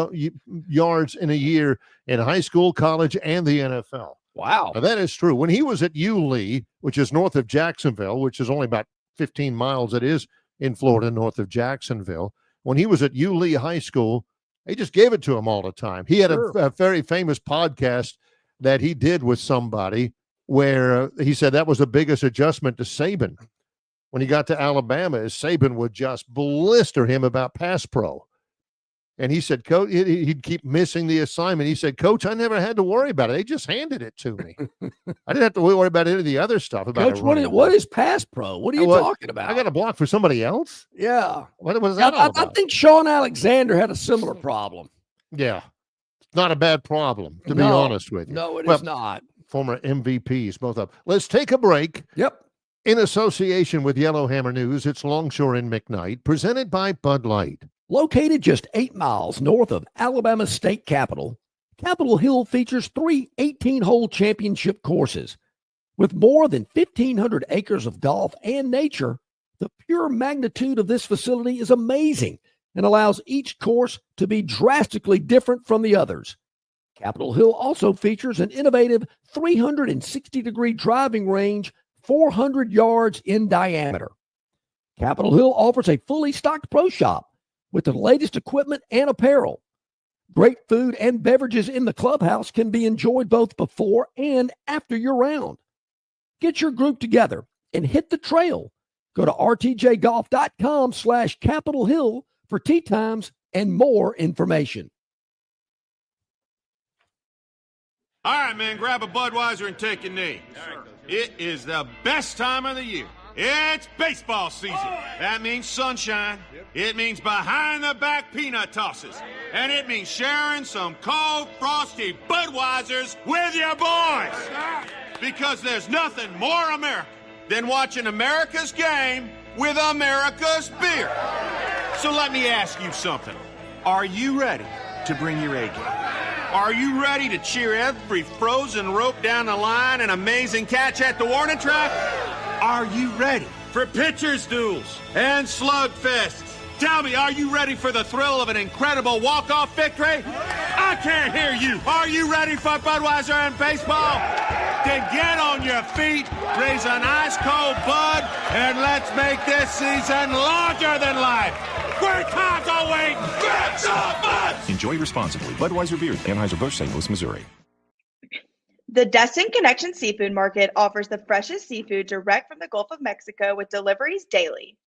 yards in a year in high school, college, and the NFL. Wow. Now, that is true. When he was at Yulee, which is north of Jacksonville, which is only about 15 miles, it is in Florida, north of Jacksonville. When he was at Yulee High School, they just gave it to him all the time. He had a very famous podcast that he did with somebody where he said that was the biggest adjustment to Saban. When he got to Alabama, is Saban would just blister him about pass pro. And he said, Coach, he'd keep missing the assignment. He said, Coach, I never had to worry about it. They just handed it to me. I didn't have to worry about any of the other stuff. About Coach, what is pass pro? What are you talking about? I got a block for somebody else? Yeah. What was that all about? I think Sean Alexander had a similar problem. Yeah. Not a bad problem, to be honest with you. No, it is not. Former MVPs, both of them. Let's take a break. Yep. In association with Yellowhammer News, it's Longshore and McKnight, presented by Bud Light. Located just 8 miles north of Alabama's state capital, Capitol Hill features 3 18-hole championship courses. With more than 1,500 acres of golf and nature, the pure magnitude of this facility is amazing and allows each course to be drastically different from the others. Capitol Hill also features an innovative 360-degree driving range 400 yards in diameter. Capitol Hill offers a fully stocked pro shop with the latest equipment and apparel. Great food and beverages in the clubhouse can be enjoyed both before and after your round. Get your group together and hit the trail. Go to rtjgolf.com/Capitol Hill for tee times and more information. All right, man, grab a Budweiser and take a knee. It is the best time of the year. It's baseball season. That means sunshine. It means behind-the-back peanut tosses. And it means sharing some cold, frosty Budweisers with your boys. Because there's nothing more American than watching America's game with America's beer. So let me ask you something. Are you ready to bring your A game? Are you ready to cheer every frozen rope down the line and amazing catch at the warning track? Are you ready for pitchers' duels and slugfests? Tell me, are you ready for the thrill of an incredible walk-off victory? I can't hear you. Are you ready for Budweiser and baseball? Then get on your feet, raise an ice-cold Bud, and let's make this season larger than life. Great times are waiting. Grab some Bud! Enjoy responsibly. Budweiser Beer, Anheuser-Busch, St. Louis, Missouri. The Destin Connection Seafood Market offers the freshest seafood direct from the Gulf of Mexico with deliveries daily.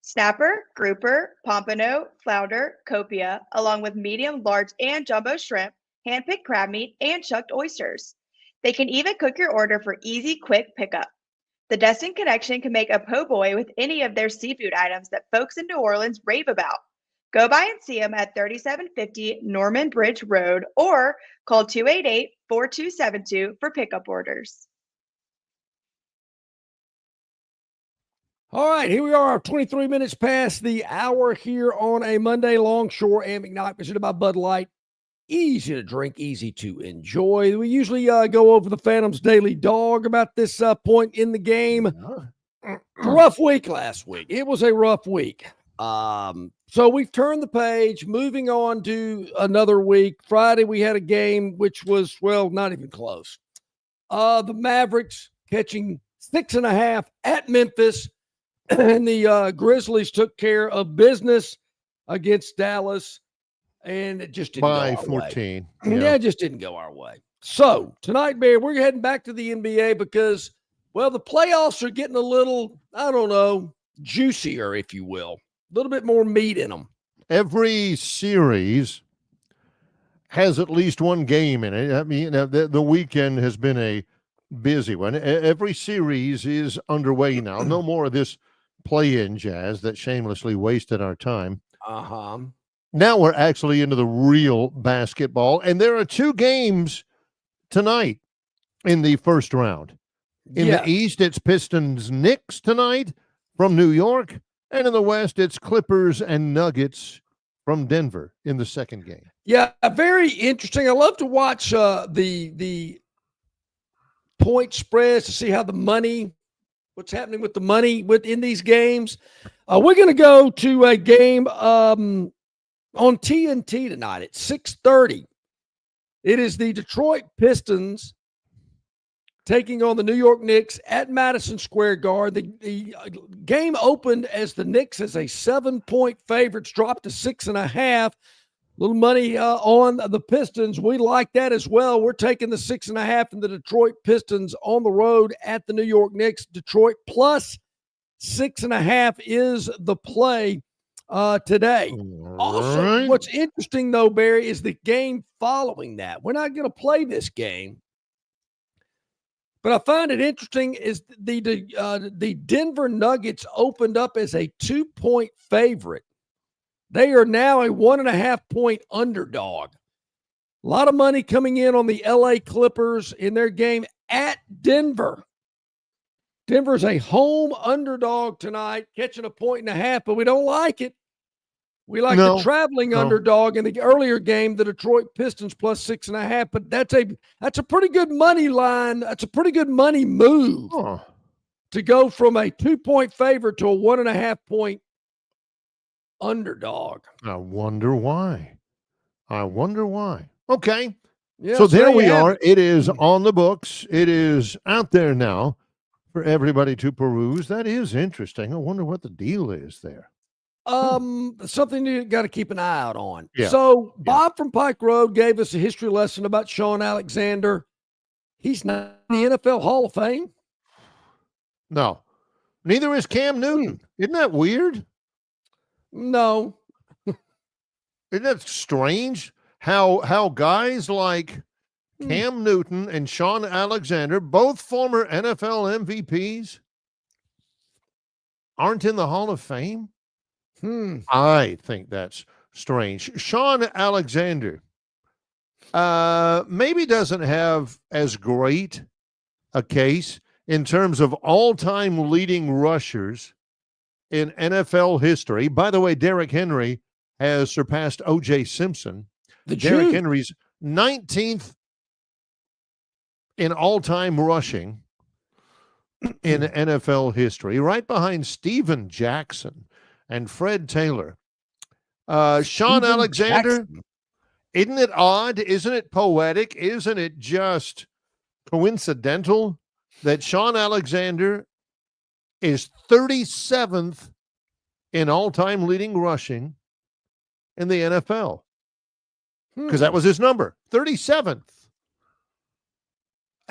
Snapper, grouper, pompano, flounder, copia, along with medium, large, and jumbo shrimp, hand-picked crab meat, and chucked oysters. They can even cook your order for easy, quick pickup. The Destin Connection can make a po' boy with any of their seafood items that folks in New Orleans rave about. Go by and see them at 3750 Norman Bridge Road or call 288-4272 for pickup orders. All right, here we are, 23 minutes past the hour here on a Monday. Longshore and McKnight, presented by Bud Light. Easy to drink, easy to enjoy. We usually go over the Phantoms' daily dog about this point in the game. Rough week last week. It was a rough week. So we've turned the page, moving on to another week. Friday, we had a game which was, well, not even close. The Mavericks catching 6.5 at Memphis, and the Grizzlies took care of business against Dallas, and it just didn't go our 14. way. Yeah, it just didn't go our way. So tonight, Bear, we're heading back to the NBA because, well, the playoffs are getting a little, I don't know, juicier, if you will. A little bit more meat in them. Every series has at least one game in it. I mean, the weekend has been a busy one. Every series is underway now. No more of this play-in jazz that shamelessly wasted our time. Uh-huh. Now we're actually into the real basketball, and there are 2 games tonight in the first round. In the East, it's Pistons-Knicks tonight from New York, and in the West, it's Clippers and Nuggets from Denver in the second game. Yeah, very interesting. I love to watch the point spreads to see how the money, what's happening with the money within these games. We're going to go to a game on TNT tonight at 6:30. It is the Detroit Pistons taking on the New York Knicks at Madison Square Garden. The game opened as the Knicks as a 7-point favorites, dropped to 6.5. Little money on the Pistons. We like that as well. We're taking the 6.5 and the Detroit Pistons on the road at the New York Knicks. Detroit plus 6.5 is the play today. Also, right. What's interesting, though, Barry, is the game following that. We're not going to play this game. But I find it interesting is the Denver Nuggets opened up as a 2-point favorite. They are now a 1.5-point underdog. A lot of money coming in on the LA Clippers in their game at Denver. Denver's a home underdog tonight, catching a 1.5, but we don't like it. We like the traveling underdog in the earlier game, the Detroit Pistons plus 6.5, but that's a pretty good money line. That's a pretty good money move to go from a 2-point favorite to a 1.5-point underdog. I wonder why. Okay. Yeah, so there we are. It is on the books. It is out there now for everybody to peruse. That is interesting. I wonder what the deal is there. Something you got to keep an eye out on. Yeah. So Bob from Pike Road gave us a history lesson about Sean Alexander. He's not in the NFL Hall of Fame. No, neither is Cam Newton. Isn't that weird? No. Isn't that strange? How guys like Cam Newton and Sean Alexander, both former NFL MVPs, aren't in the Hall of Fame? I think that's strange. Sean Alexander maybe doesn't have as great a case in terms of all-time leading rushers in NFL history. By the way, Derrick Henry has surpassed O.J. Simpson. Derrick Henry's 19th in all-time rushing in NFL history, right behind Steven Jackson and Fred Taylor. Sean Alexander, isn't it odd? Isn't it poetic? Isn't it just coincidental that Sean Alexander is 37th in all-time leading rushing in the NFL? Because that was his number, 37th.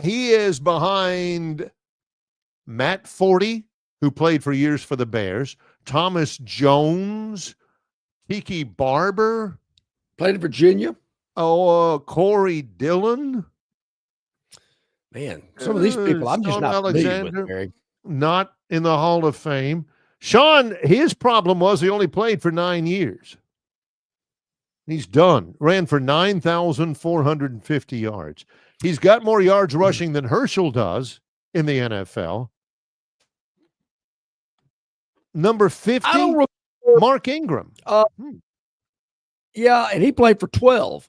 He is behind Matt Forty, who played for years for the Bears, Thomas Jones, Tiki Barber. Played in Virginia. Corey Dillon. Man, some of these people I'm just Sean not Alexander, familiar with, Barry. not in the Hall of Fame. Sean, his problem was he only played for 9 years. He's done. Ran for 9,450 yards. He's got more yards rushing than Herschel does in the NFL. Number 50, Mark Ingram. Yeah, and he played for 12.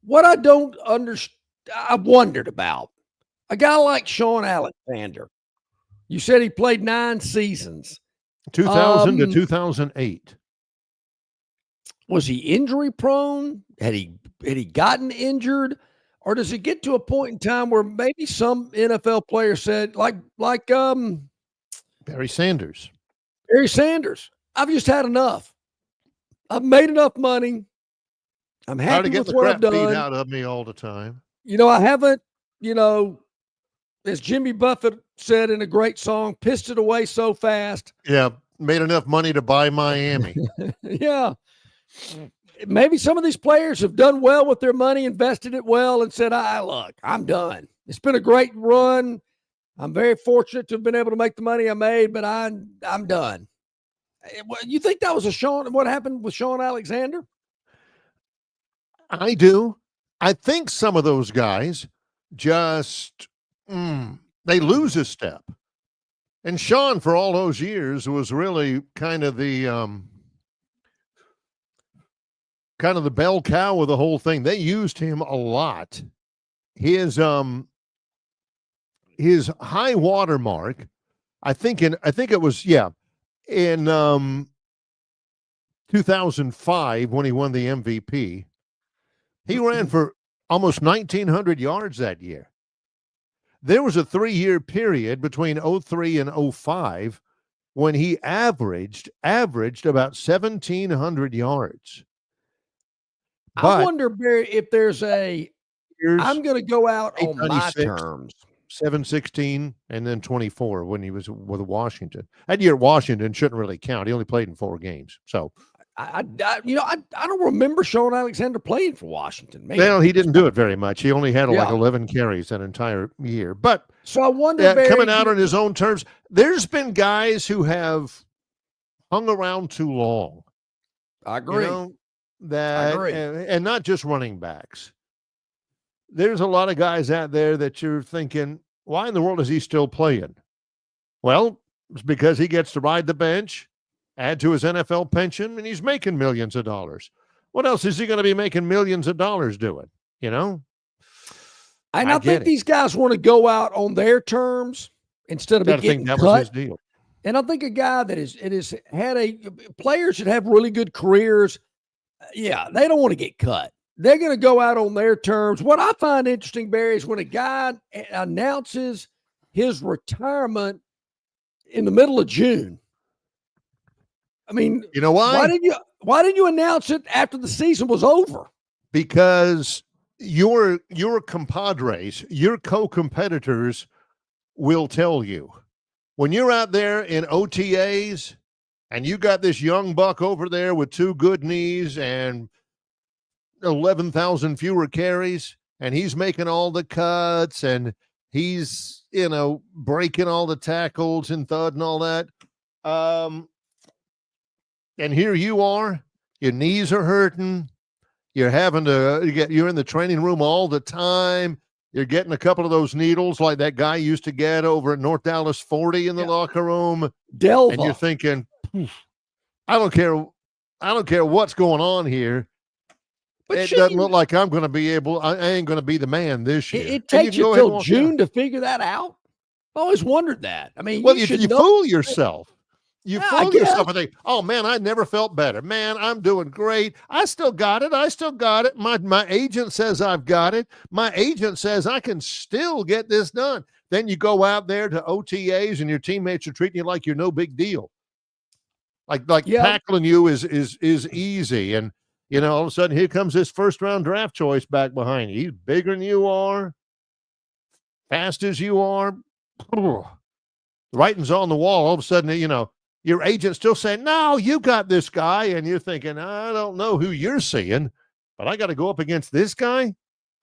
What I don't understand, I wondered about a guy like Sean Alexander. You said he played 9 seasons. 2000 to 2008. Was he injury prone? Had he gotten injured? Or does it get to a point in time where maybe some NFL player said, like Barry Sanders. Barry Sanders, I've just had enough. I've made enough money. I'm happy to get with the what crap I've done. beat out of me all the time. I haven't, as Jimmy Buffett said in a great song, pissed it away so fast. Yeah, made enough money to buy Miami. Yeah. Maybe some of these players have done well with their money, invested it well, and said, look, I'm done. It's been a great run. I'm very fortunate to have been able to make the money I made, but I'm done. You think that was what happened with Sean Alexander? I do. I think some of those guys just they lose a step. And Sean, for all those years, was really kind of the bell cow of the whole thing. They used him a lot. His high water mark, I think it was in 2005 when he won the MVP. He ran for almost 1,900 yards that year. There was a 3-year period between 03 and 05 when he averaged about 1,700 yards. I wonder, Barry, if there's I'm going to go out on my terms. 716 and then 24 when he was with Washington. That year, Washington shouldn't really count. He only played in 4 games. So I don't remember Sean Alexander playing for Washington. Man. Well, he didn't do it very much. He only had like 11 carries that entire year. But so I wonder, Barry, coming out on his own terms, there's been guys who have hung around too long. I agree. And not just running backs. There's a lot of guys out there that you're thinking, why in the world is he still playing? Well, it's because he gets to ride the bench, add to his NFL pension, and he's making millions of dollars. What else is he going to be making millions of dollars doing? And I think these guys want to go out on their terms instead of getting cut. Was his deal. And I think a guy that is had players should have really good careers. Yeah, they don't want to get cut. They're going to go out on their terms. What I find interesting, Barry, is when a guy announces his retirement in the middle of June. I mean, you know why? Why didn't you announce it after the season was over? Because your compadres, your co-competitors will tell you when you're out there in OTAs and you got this young buck over there with 2 good knees and 11,000 fewer carries, and he's making all the cuts and he's, breaking all the tackles and thud and all that. And here you are, your knees are hurting. You're you're in the training room all the time. You're getting a couple of those needles like that guy used to get over at North Dallas 40 in the locker room. Delva. And you're thinking, I don't care what's going on here. But it doesn't look like I'm going to be I ain't going to be the man this year. It takes you till June to figure that out. I always wondered that. I mean, you fool yourself. You fool yourself and think, oh, man, I never felt better. Man, I'm doing great. I still got it. My agent says I've got it. My agent says I can still get this done. Then you go out there to OTAs and your teammates are treating you like you're no big deal. Like tackling you is easy. And, all of a sudden, here comes this first-round draft choice back behind you. He's bigger than you are, fast as you are. Writing's on the wall. All of a sudden, your agent's still saying, no, you got this guy. And you're thinking, I don't know who you're seeing, but I got to go up against this guy.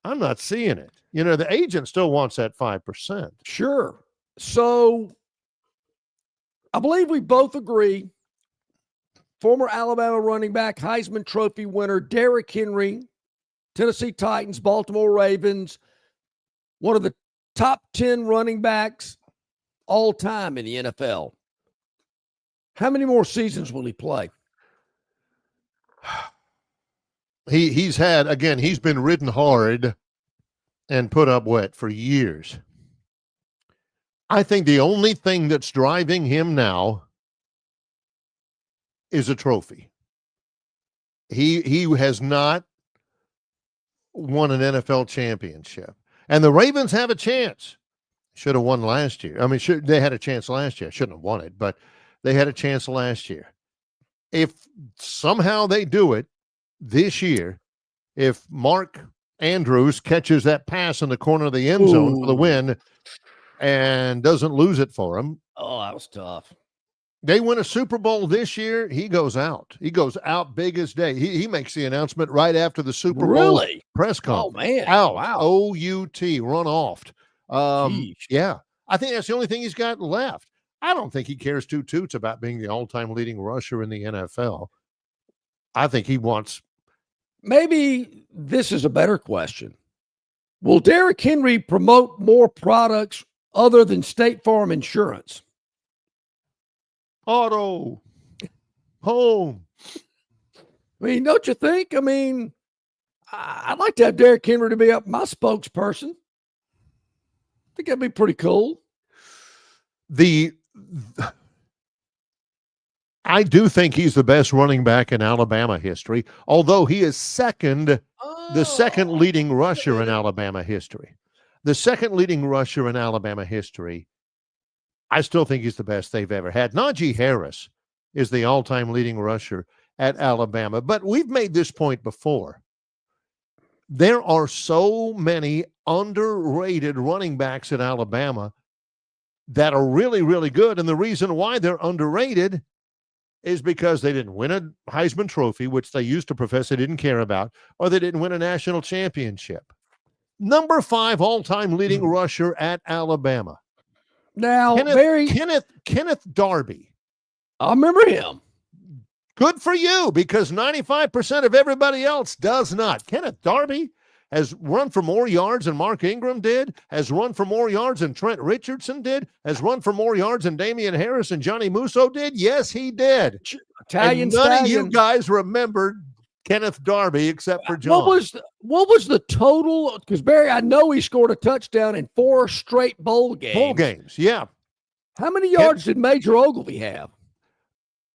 I'm not seeing it. The agent still wants that 5%. Sure. So I believe we both agree. Former Alabama running back, Heisman Trophy winner, Derrick Henry, Tennessee Titans, Baltimore Ravens, one of the top 10 running backs all time in the NFL. How many more seasons will he play? He's been ridden hard and put up wet for years. I think the only thing that's driving him now is a trophy. He has not won an NFL championship. And the Ravens have a chance. Should have won last year. I mean, they had a chance last year. Shouldn't have won it, but they had a chance last year. If somehow they do it this year, if Mark Andrews catches that pass in the corner of the end zone for the win and doesn't lose it for him. Oh, that was tough. They win a Super Bowl this year, he goes out. He goes out big as day. He makes the announcement right after the Super Bowl press conference. Oh, man. Out. Wow. O-U-T, run off. Yeah. I think that's the only thing he's got left. I don't think he cares two toots about being the all-time leading rusher in the NFL. I think he wants. Maybe this is a better question. Will Derrick Henry promote more products other than State Farm Insurance? Auto. Home. I mean, don't you think? I mean, I'd like to have Derrick Henry to be my spokesperson. I think that'd be pretty cool. I do think he's the best running back in Alabama history, although he is the second leading rusher in Alabama history. The second leading rusher in Alabama history, I still think he's the best they've ever had. Najee Harris is the all-time leading rusher at Alabama. But we've made this point before. There are so many underrated running backs at Alabama that are really, really good. And the reason why they're underrated is because they didn't win a Heisman Trophy, which they used to profess they didn't care about, or they didn't win a national championship. Number 5 all-time leading rusher at Alabama. Now, Kenneth Darby. I remember him. Good for you, because 95% of everybody else does not. Kenneth Darby has run for more yards than Mark Ingram did, has run for more yards than Trent Richardson did, has run for more yards than Damian Harris and Johnny Musso did. Yes, he did. Italian and none stallion. of you guys remembered Kenneth Darby except for John. What was the total? Because, Barry, I know he scored a touchdown in 4 straight bowl games. Bowl games, yeah. How many yards did Major Ogilvy have?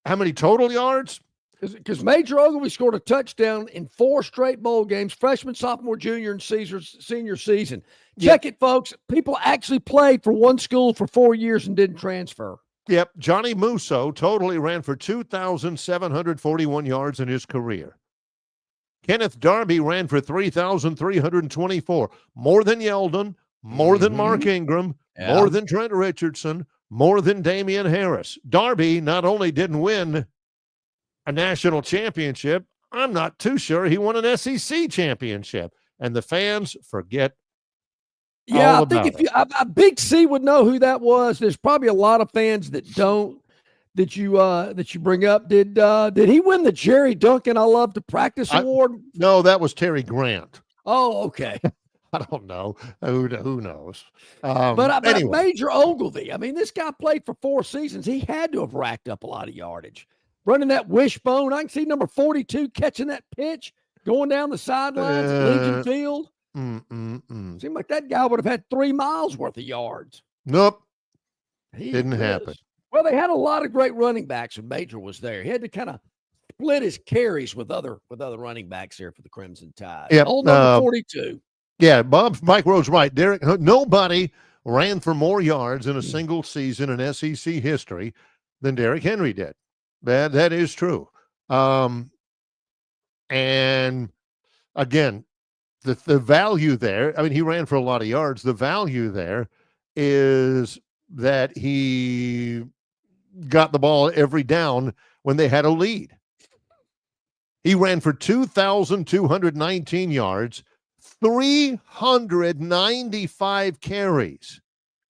How many total yards? Because Major Ogilvy scored a touchdown in 4 straight bowl games, freshman, sophomore, junior, and senior season. Check it, folks. People actually played for one school for 4 years and didn't transfer. Yep. Johnny Musso totally ran for 2,741 yards in his career. Kenneth Darby ran for 3,324. More than Yeldon, more than Mark Ingram, more than Trent Richardson, more than Damian Harris. Darby not only didn't win a national championship, I'm not too sure he won an SEC championship. And the fans forget all about it. A Big C would know who that was. There's probably a lot of fans that don't, that you bring up. Did he win the Jerry Duncan I Love to Practice award? No, that was Terry Grant. Oh, okay. I don't know. Who knows? But anyway. Major Ogilvy, I mean, this guy played for 4 seasons. He had to have racked up a lot of yardage. Running that wishbone. I can see number 42 catching that pitch, going down the sidelines at Legion Field. Seemed like that guy would have had 3 miles worth of yards. Nope. Didn't happen. Well, they had a lot of great running backs when Major was there. He had to kind of split his carries with other running backs here for the Crimson Tide. Yep. Old number 42. Yeah, Mike Rhodes right. Derek, nobody ran for more yards in a single season in SEC history than Derrick Henry did. That is true. And again, the value there, I mean, he ran for a lot of yards. The value there is that he got the ball every down when they had a lead. He ran for 2,219 yards, 395 carries.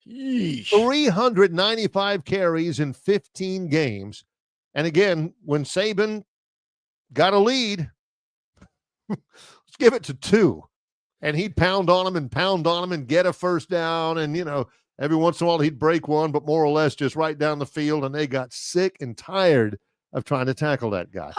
Yeesh. 395 carries in 15 games. And again, when Saban got a lead, let's give it to 2. And he'd pound on him and get a first down. And, every once in a while he'd break one, but more or less just right down the field. And they got sick and tired of trying to tackle that guy.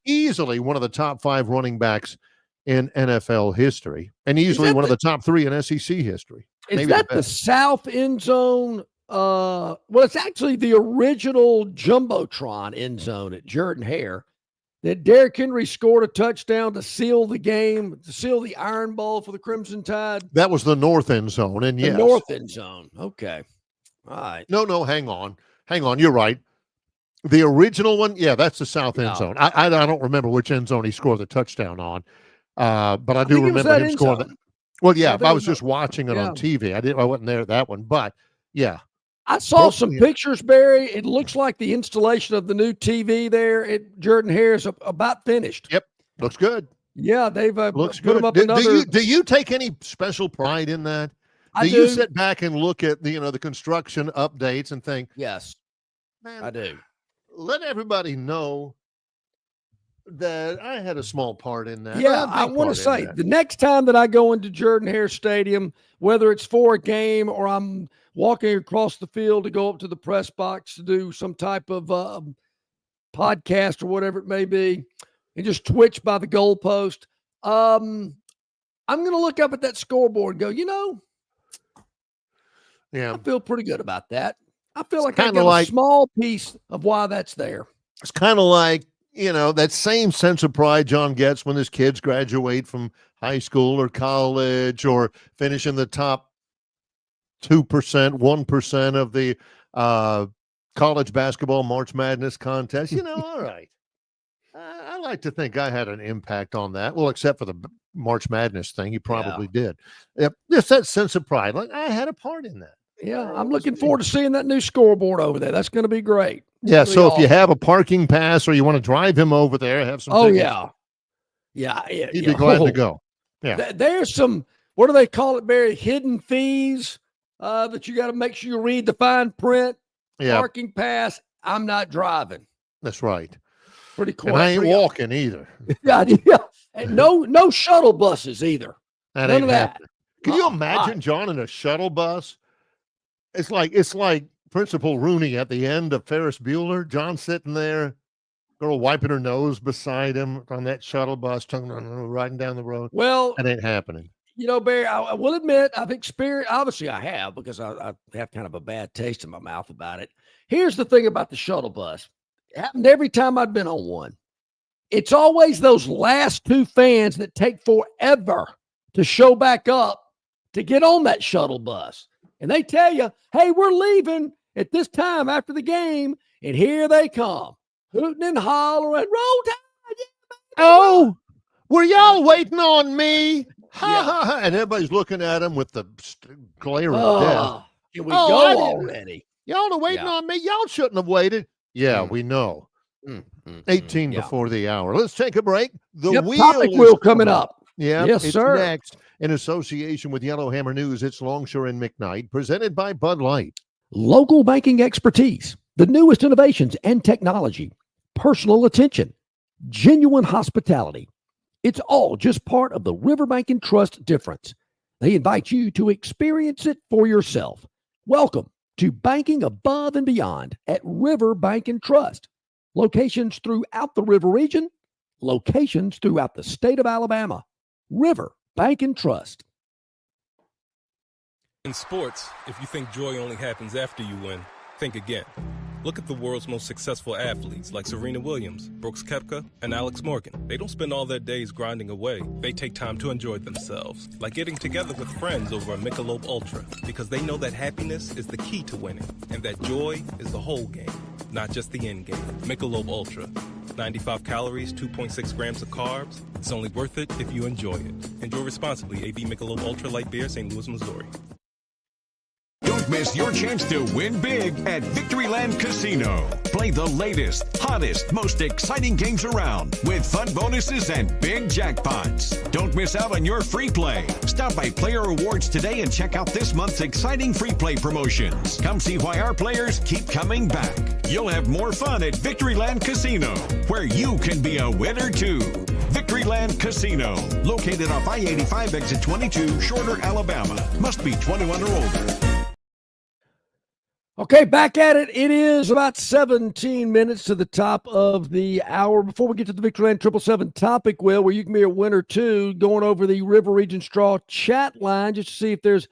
Easily one of the top 5 running backs in NFL history. And easily one of the top 3 in SEC history. Is that the south end zone? Well, it's actually the original Jumbotron end zone at Jordan-Hare that Derrick Henry scored a touchdown to seal the game, to seal the Iron Bowl for the Crimson Tide. That was the north end zone. And yes. The north end zone. Okay. All right. No, hang on. You're right. The original one, yeah, that's the south end zone. I don't remember which end zone he scored the touchdown on, but I do remember him scoring that. Well, yeah, I was just watching it on TV. I wasn't there at that one, but yeah. I saw some pictures, Barry. It looks like the installation of the new TV there at Jordan-Hare is about finished. Yep, looks good. Yeah, they've looks put good. Them up another. Do you take any special pride in that? Do you sit back and look at the construction updates and think, yes, man, I do. Let everybody know that I had a small part in that. Yeah, I want to say the next time that I go into Jordan-Hare Stadium, whether it's for a game or I'm walking across the field to go up to the press box to do some type of podcast or whatever it may be, and just twitch by the goalpost, I'm going to look up at that scoreboard and go, I feel pretty good about that. I feel like I got a small piece of why that's there. It's kind of like, that same sense of pride John gets when his kids graduate from high school or college or finish in the top 2%, 1% of the college basketball March Madness contest. All right. I like to think I had an impact on that. Well, except for the March Madness thing, you probably did. Yep. Just that sense of pride. Like I had a part in that. Yeah, I'm looking forward to seeing that new scoreboard over there. That's going to be great. Yeah, so if you have a parking pass or you want to drive him over there, have some tickets. Yeah. He'd be glad to go. Yeah. There's some, what do they call it, Barry? Hidden fees that you got to make sure you read the fine print. Yeah. Parking pass. I'm not driving. That's right. Pretty cool. And I ain't walking either. Yeah. And no shuttle buses either. None of that. Happening. Can you imagine John in a shuttle bus? It's like Principal Rooney at the end of Ferris Bueller. John sitting there, girl wiping her nose beside him on that shuttle bus, riding down the road. Well, that ain't happening. Barry, I will admit I've experienced, obviously I have, because I have kind of a bad taste in my mouth about it. Here's the thing about the shuttle bus. It happened every time I'd been on one. It's always those last two fans that take forever to show back up to get on that shuttle bus. And they tell you, hey, we're leaving at this time after the game. And here they come, hooting and hollering, roll tide. Were y'all waiting on me? Ha. And everybody's looking at him with the glare of death. Here we go already. Y'all are waiting on me. Y'all shouldn't have waited. Yeah, we know. 18 before the hour. Let's take a break. The topic wheel coming up. Yeah, yes, it's sir. Next, in association with Yellowhammer News, it's Longshore and McKnight, presented by Bud Light. Local banking expertise, the newest innovations and technology, personal attention, genuine hospitality. It's all just part of the River Bank and Trust difference. They invite you to experience it for yourself. Welcome to banking above and beyond at River Bank and Trust. Locations throughout the River region, locations throughout the state of Alabama. River Bank and Trust. In sports, if you think joy only happens after you win, think again. Look at the world's most successful athletes like Serena Williams, Brooks Koepka, and Alex Morgan. They don't spend all their days grinding away. They take time to enjoy themselves, like getting together with friends over a Michelob Ultra, because they know that happiness is the key to winning, and that joy is the whole game, not just the end game. Michelob Ultra. 95 calories, 2.6 grams of carbs. It's only worth it if you enjoy it. Enjoy responsibly. AB Michelob Ultra Light Beer, St. Louis, Missouri. Don't miss your chance to win big at Victoryland Casino. Play the latest, hottest, most exciting games around with fun bonuses and big jackpots. Don't miss out on your free play. Stop by Player Rewards today and check out this month's exciting free play promotions. Come see why our players keep coming back. You'll have more fun at Victoryland Casino, where you can be a winner too. Victoryland Casino, located off I-85 exit 22, Shorter, Alabama. Must be 21 or older. Okay, back at it. It is about 17 minutes to the top of the hour. Before we get to the Victoryland 777 topic, Will, where you can be a winner too, going over the River Region Straw chat line just to see if there's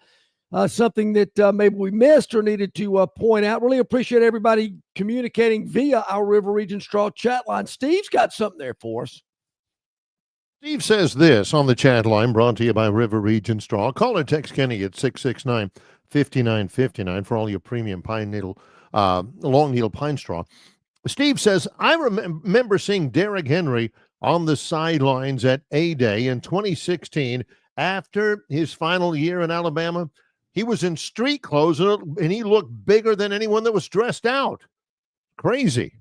something that maybe we missed or needed to point out. Really appreciate everybody communicating via our River Region Straw chat line. Steve's got something there for us. Steve says this on the chat line, brought to you by River Region Straw. Call or text Kenny at 669-5959 for all your premium pine needle, long needle pine straw. Steve says, I remember seeing Derrick Henry on the sidelines at A-Day in 2016 after his final year in Alabama. He was in street clothes and he looked bigger than anyone that was dressed out. Crazy.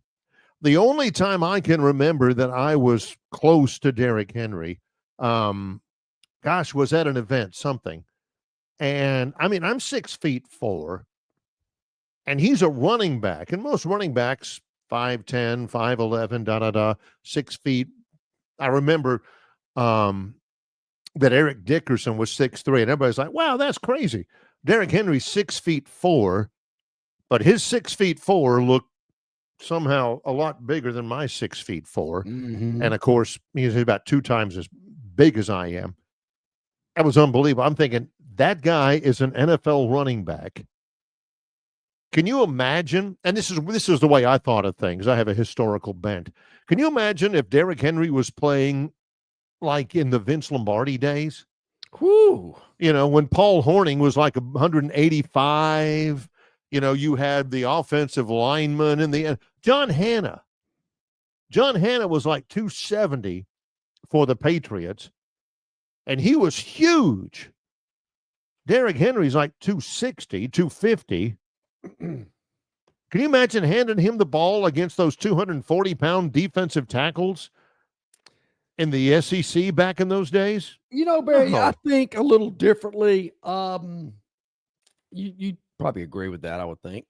The only time I can remember that I was close to Derrick Henry, was at an event, something. And I mean, I'm 6'4", and he's a running back. And most running backs, 5'10", 5'11", 6 feet. I remember that Eric Dickerson was 6'3", and everybody's like, wow, that's crazy. Derrick Henry's 6'4", but his 6'4" looked somehow a lot bigger than my 6'4". Mm-hmm. And of course, he's about 2 times as big as I am. That was unbelievable. I'm thinking that guy is an NFL running back. Can you imagine? And this is the way I thought of things. I have a historical bent. Can you imagine if Derrick Henry was playing like in the Vince Lombardi days? Whew. You know, when Paul Hornung was like 185, you know, you had the offensive lineman in the end. John Hanna was like 270 for the Patriots, and he was huge. Derrick Henry's like 260, 250. Can you imagine handing him the ball against those 240-pound defensive tackles in the SEC back in those days? You know, Barry, I think a little differently. You probably agree with that, I would think.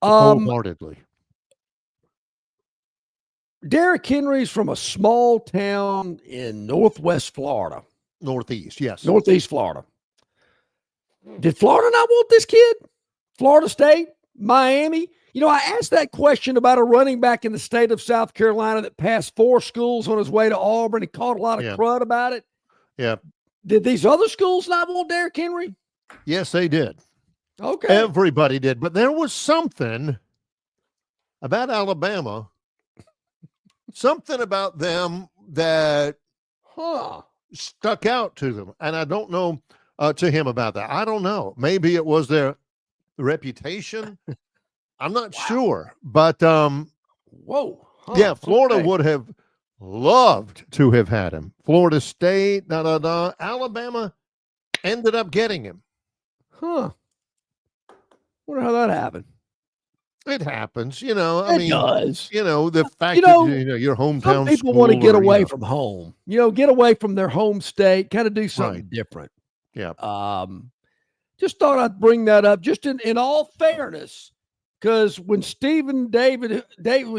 Wholeheartedly. Derrick Henry's from a small town in Northwest Florida. Northeast, yes. Northeast Florida. Did Florida not want this kid? Florida State? Miami? You know, I asked that question about a running back in the state of South Carolina that passed 4 schools on his way to Auburn. He caught a lot of crud about it. Yeah. Did these other schools not want Derrick Henry? Yes, they did. Okay. Everybody did. But there was something about Alabama, something about them that stuck out to them. And I don't know to him about that. I don't know. Maybe it was their reputation. I'm not sure. But yeah, Florida would have loved to have had him. Florida State, Alabama ended up getting him. Wonder how that happened. It happens, you know. It does. You know, the fact that your hometown. Some people want to get away from home. You know, get away from their home state, kind of do something different. Yeah. Just thought I'd bring that up, just in all fairness, because when Stephen Davis, what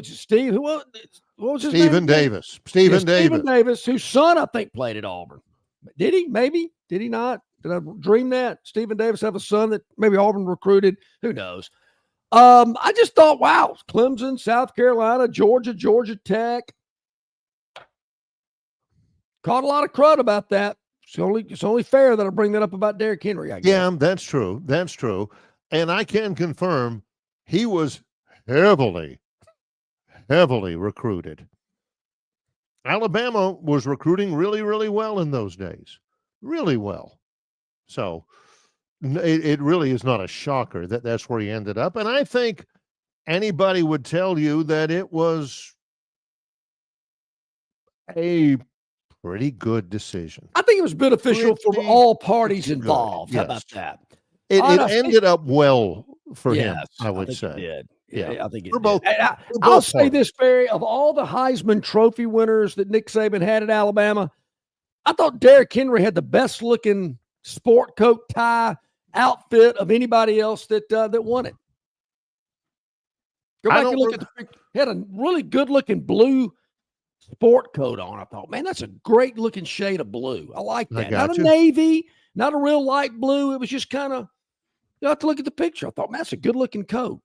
was his name? Davis. Stephen Davis, whose son I think played at Auburn. Did he? Maybe. Did he not? Did I dream that? Stephen Davis have a son that maybe Auburn recruited? Who knows? I just thought, wow, Clemson, South Carolina, Georgia Tech. Caught a lot of crud about that. It's only fair that I bring that up about Derrick Henry, I guess. Yeah, that's true. That's true. And I can confirm he was heavily recruited. Alabama was recruiting really, really well in those days. Really well. So it really is not a shocker that that's where he ended up. And I think anybody would tell you that it was a pretty good decision. I think it was beneficial for all parties involved. How about that? It ended up well for him, I would say. It did. Yeah, I think it for did. both. I'll say this, Barry, of all the Heisman Trophy winners that Nick Saban had at Alabama, I thought Derrick Henry had the best looking sport coat tie outfit of anybody else that won it. Go back and look at the picture. He had a really good looking blue sport coat on. I thought, man, that's a great looking shade of blue. I like that. Not a navy, not a real light blue. It was just kind of, you have to look at the picture. I thought, man, that's a good looking coat.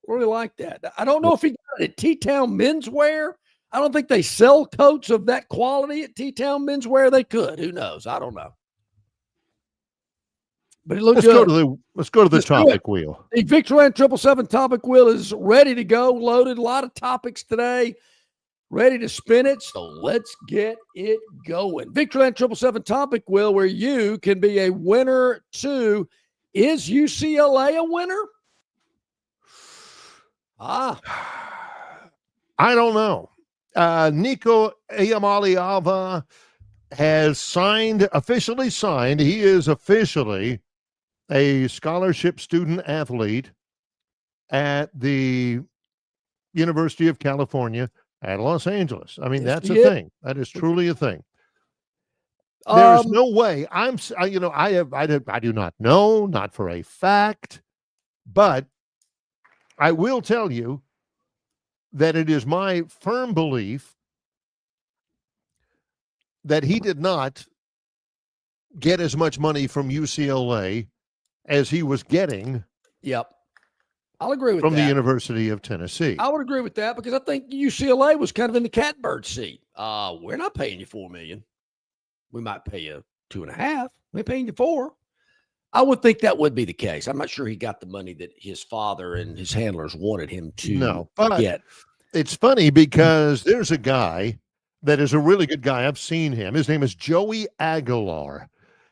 Really like that. I don't know if he got it at T-Town Menswear. I don't think they sell coats of that quality at T-Town Menswear. They could. Who knows? I don't know. But it looked good. Let's go to the topic wheel. The Victorland 777 topic wheel is ready to go, loaded. A lot of topics today. Ready to spin it, so let's get it going. Victorland 777 topic wheel, where you can be a winner too. Is UCLA a winner? I don't know. Nico Iamaleava has officially signed. He is officially a scholarship student athlete at the University of California at Los Angeles. I mean, that's a thing. That is truly a thing. There's no way. I do not know, not for a fact, but I will tell you that it is my firm belief that he did not get as much money from UCLA as he was getting. Yep. I'll agree with from that. the University of Tennessee. I would agree with that because I think UCLA was kind of in the catbird seat. We're not paying you $4 million. We might pay you $2.5. We're paying you $4 million. I would think that would be the case. I'm not sure he got the money that his father and his handlers wanted him to get. It's funny because there's a guy that is a really good guy. I've seen him. His name is Joey Aguilar.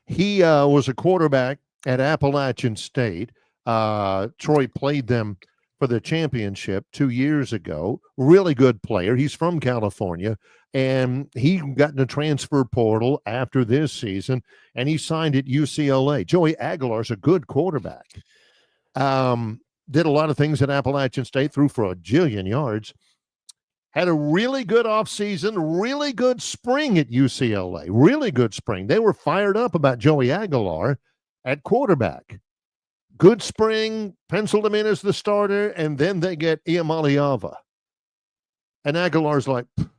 He was a quarterback at Appalachian State. Troy played them for the championship 2 years ago. Really good player. He's from California, and he got in the transfer portal after this season, and he signed at UCLA. Joey Aguilar's a good quarterback. Did a lot of things at Appalachian State, threw for 1,000,000,000 yards. Had a really good offseason, really good spring at UCLA. Really good spring. They were fired up about Joey Aguilar at quarterback. Good spring, penciled him in as the starter, and then they get Iamaleava. And Aguilar's like, what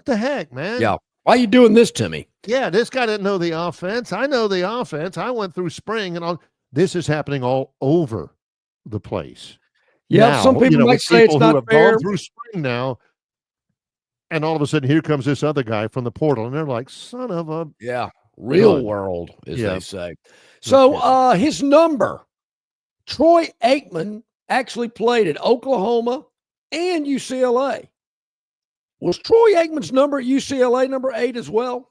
the heck, man? Yeah. Why are you doing this to me? Yeah, this guy didn't know the offense. I know the offense. I went through spring and all. This is happening all over the place. Yeah, now, some people might say it's not fair. Gone through spring now, and all of a sudden here comes this other guy from the portal, and they're like, son of a real world, as they say. So his number, Troy Aikman actually played at Oklahoma and UCLA. Was Troy Aikman's number at UCLA number 8 as well?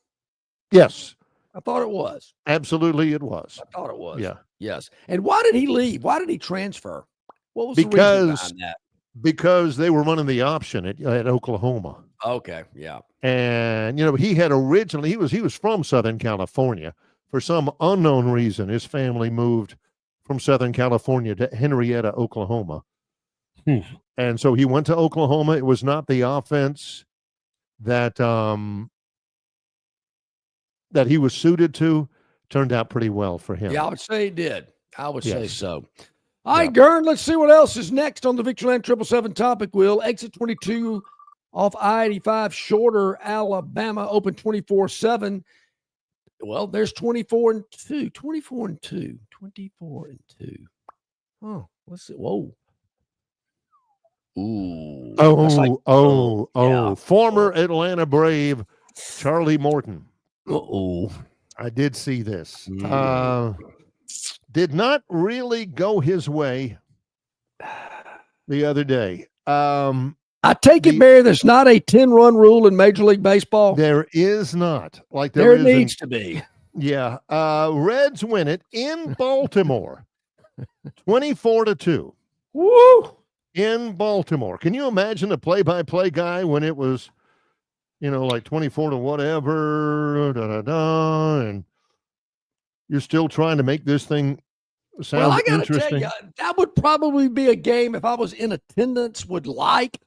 Yes. I thought it was. Absolutely it was. I thought it was. Yeah. Yes. And why did he leave? Why did he transfer? What was the reason behind that? Because they were running the option at Oklahoma. Okay, yeah. And he had originally he was from Southern California. For some unknown reason, his family moved from Southern California to Henrietta, Oklahoma. And so he went to Oklahoma. It was not the offense that that he was suited to. Turned out pretty well for him. Yeah, I would say it did. I would say so. All right, Gern, let's see what else is next on the Victoryland 777 topic wheel. Exit 22 off I-85, Shorter, Alabama, open 24/7. Well, there's 24 and 2. 24 and 2. 24 and 2. Oh, let's see. Whoa. Ooh. Former Atlanta Brave Charlie Morton. Uh-oh. I did see this. Did not really go his way the other day. I take it, Barry, there's not a 10-run rule in Major League Baseball. There is not. Like there needs to be. Yeah. Reds win it in Baltimore. 24-2. Woo! In Baltimore. Can you imagine the play-by-play guy when it was, like 24 to whatever, and you're still trying to make this thing sound well, I gotta interesting? tell you, that would probably be a game if I was in attendance would like,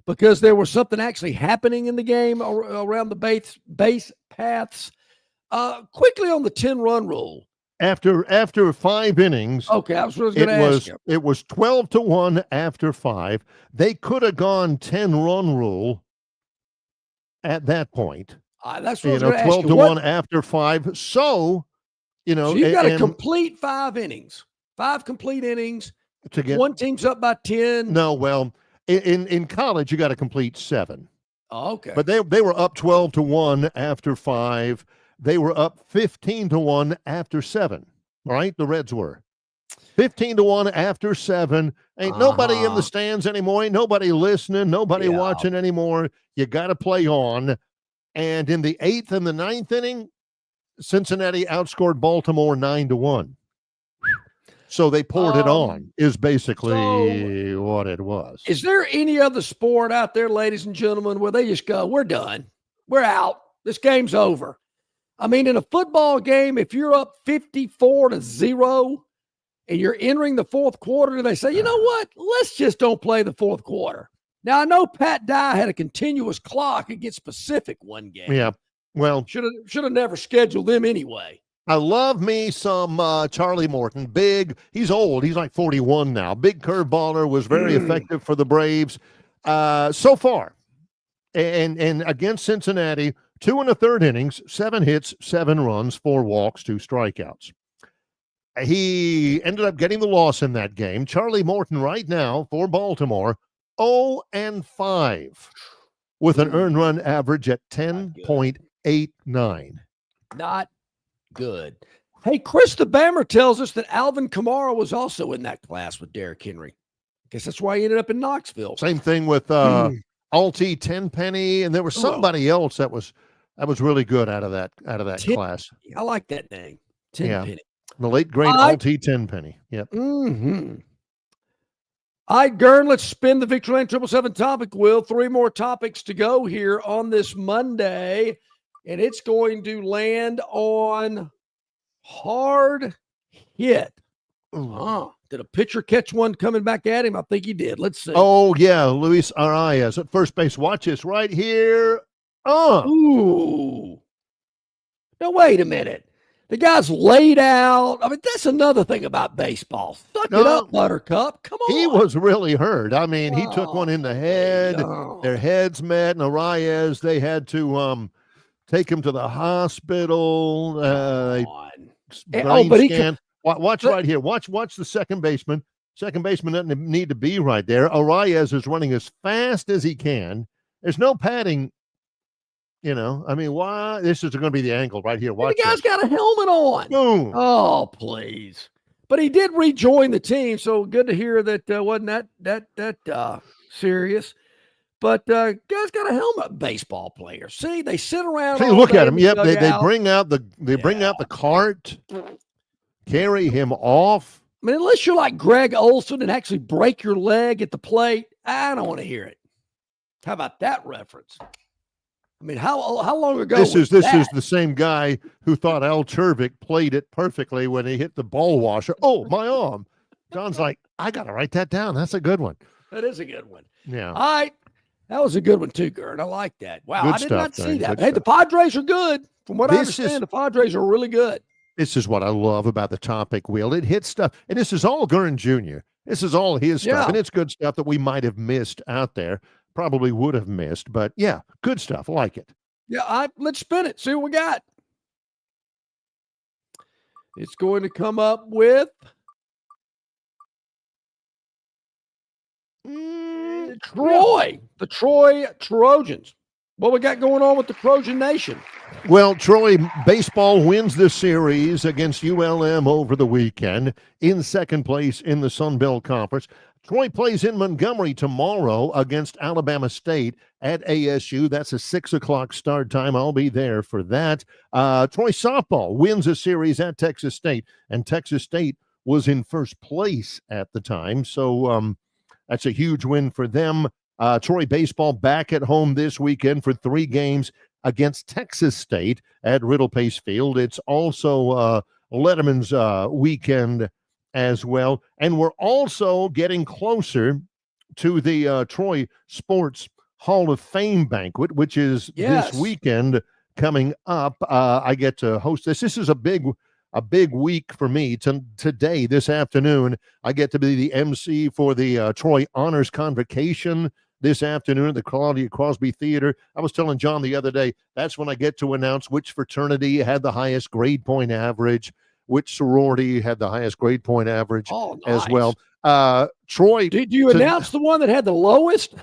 because there was something actually happening in the game around the base paths. Quickly on the 10-run rule. After 5 innings, okay, I was going to ask you. It was 12-1 after 5. They could have gone 10-run rule at that point. That's what I was going to ask you. 12-1 after 5. So, so you've got to complete 5 innings, 5 complete innings to get one team's up by 10. No, well, in college you got to complete 7. Oh, okay, but they were up 12-1 after 5. They were up 15-1 after 7. Right, the Reds were 15-1 after 7. Ain't nobody in the stands anymore. Ain't nobody listening. Nobody watching anymore. You got to play on. And in the 8th and the 9th inning, Cincinnati outscored Baltimore 9-1. So they poured it on, is basically what it was. Is there any other sport out there, ladies and gentlemen, where they just go, we're done, we're out, this game's over? I mean, in a football game, if you're up 54-0 and you're entering the 4th quarter, they say, you know what, let's just don't play the 4th quarter. Now, I know Pat Dye had a continuous clock against Pacific one game. Yeah. Well, should have never scheduled them anyway. I love me some Charlie Morton. Big. He's old. He's like 41 now. Big curveballer, was very effective for the Braves so far. And against Cincinnati, 2 1/3 innings, 7 hits, 7 runs, 4 walks, 2 strikeouts. He ended up getting the loss in that game. Charlie Morton right now for Baltimore, 0-5 with an earned run average at 10.89. Not good. Hey, Chris the Bammer tells us that Alvin Kamara was also in that class with Derrick Henry. Guess that's why he ended up in Knoxville. Same thing with Alti Tenpenny, and there was somebody else that was really good out of that class. I like that name, Tenpenny. Yeah. The late great Alti Tenpenny. Yep. Mm-hmm. All right, Gern, let's spin the Victoryland 777 topic wheel. 3 more topics to go here on this Monday, and it's going to land on hard hit. Did a pitcher catch one coming back at him? I think he did. Let's see. Oh, yeah, Luis Arias at first base. Watch this right here. Ooh. Now, wait a minute. The guy's laid out. I mean, that's another thing about baseball. Suck it up, Buttercup. Come on. He was really hurt. I mean, he took one in the head. Their heads met, and Arias, they had to take him to the hospital. Brain scan. Watch right here. Watch the second baseman. Second baseman doesn't need to be right there. Arias is running as fast as he can. There's no padding. I mean, why? This is going to be the angle right here. Watch. The guy's got a helmet on. Boom. Oh, please. But he did rejoin the team, so good to hear that wasn't that serious. But guy's got a helmet. Baseball player. See, they sit around. Hey, look at him. Yep, they bring out the cart, carry him off. I mean, unless you're like Greg Olson and actually break your leg at the plate, I don't want to hear it. How about that reference? I mean, how long ago? This is the same guy who thought Al Chervik played it perfectly when he hit the ball washer. Oh, my arm. John's like, I got to write that down. That's a good one. That is a good one. Yeah. All right. That was a good one too, Gerd. I like that. Wow, good I did stuff, not see that. Good Hey, stuff. the Padres are good. From what I understand, the Padres are really good. This is what I love about the topic wheel. It hits stuff. And this is all Gern Jr. This is all his stuff. And it's good stuff that we might have missed out there. Probably would have missed. But, yeah, good stuff. I like it. Yeah, let's spin it. See what we got. It's going to come up with Troy, the Troy Trojans. What we got going on with the Trojan Nation? Well, Troy baseball wins this series against ULM over the weekend in second place in the Sun Belt Conference. Troy plays in Montgomery tomorrow against Alabama State at ASU. That's a 6 o'clock start time. I'll be there for that. Troy softball wins a series at Texas State, and Texas State was in first place at the time. So that's a huge win for them. Troy baseball back at home this weekend for 3 games against Texas State at Riddle Pace Field. It's also Letterman's weekend as well. And we're also getting closer to the Troy Sports Hall of Fame banquet, which is this weekend coming up. I get to host this. This is a big week for me. Today, this afternoon, I get to be the MC for the Troy Honors Convocation this afternoon at the Claudia Crosby Theater. I was telling John the other day, that's when I get to announce which fraternity had the highest grade point average, which sorority had the highest grade point average as well. Troy. Did you announce the one that had the lowest?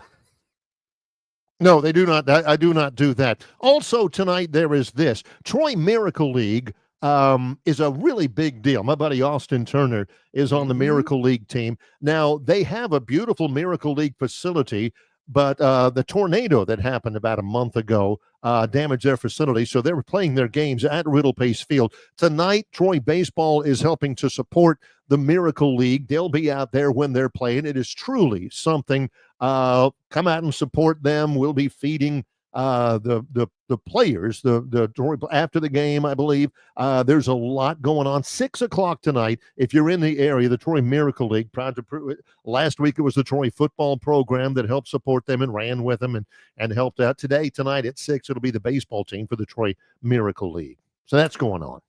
No, they do not. I do not do that. Also tonight, there is this. Troy Miracle League is a really big deal. My buddy Austin Turner is on the Miracle League team. Now, they have a beautiful Miracle League facility, but the tornado that happened about a month ago damaged their facility, so they were playing their games at Riddle Pace Field. Tonight, Troy Baseball is helping to support the Miracle League. They'll be out there when they're playing. It is truly something. Come out and support them. We'll be feeding the players, the after the game, I believe. There's a lot going on. 6:00 tonight. If you're in the area, the Troy Miracle League, last week it was the Troy football program that helped support them and ran with them and helped out. Tonight at 6, it'll be the baseball team for the Troy Miracle League. So that's going on.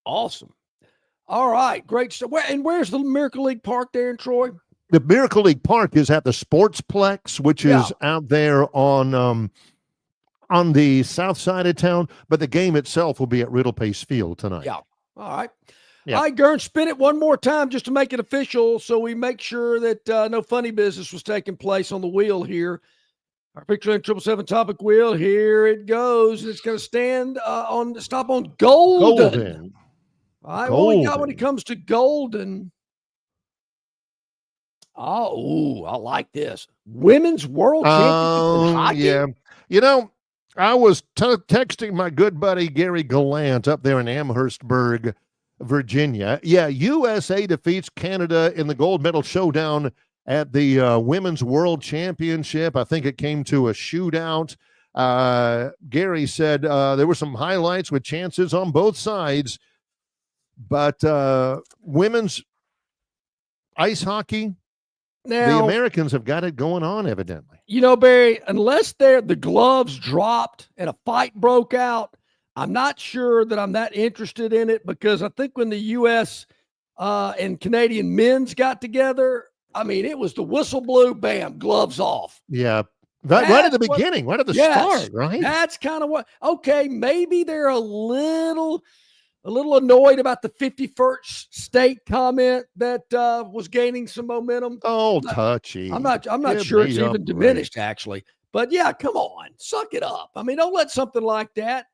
Awesome. All right, great. So where's the Miracle League Park there in Troy? The Miracle League Park is at the Sportsplex, which is out there on the south side of town, but the game itself will be at Riddle Pace Field tonight. Yeah. All right. Yeah. All right, Gern, spin it one more time just to make it official so we make sure that no funny business was taking place on the wheel here. Our Victory Lane 777 topic wheel, here it goes. It's going to stop on Golden. All right, what we got when it comes to Golden? Oh, I like this. Women's World Championship in hockey? Yeah. You know, I was texting my good buddy Gary Gallant up there in Amherstburg, Virginia. Yeah, USA defeats Canada in the gold medal showdown at the Women's World Championship. I think it came to a shootout. Gary said there were some highlights with chances on both sides, but women's ice hockey, now, the Americans have got it going on, evidently. You know, Barry, unless the gloves dropped and a fight broke out, I'm not sure that I'm that interested in it, because I think when the U.S. And Canadian men's got together, I mean, it was the whistle blew, bam, gloves off. Yeah. Right at the beginning, right at the start, right? That's kind of what, okay, maybe they're a little annoyed about the 51st state comment that was gaining some momentum. Oh, touchy. I'm not sure it's even diminished, actually. But yeah, come on, suck it up. I mean, don't let something like that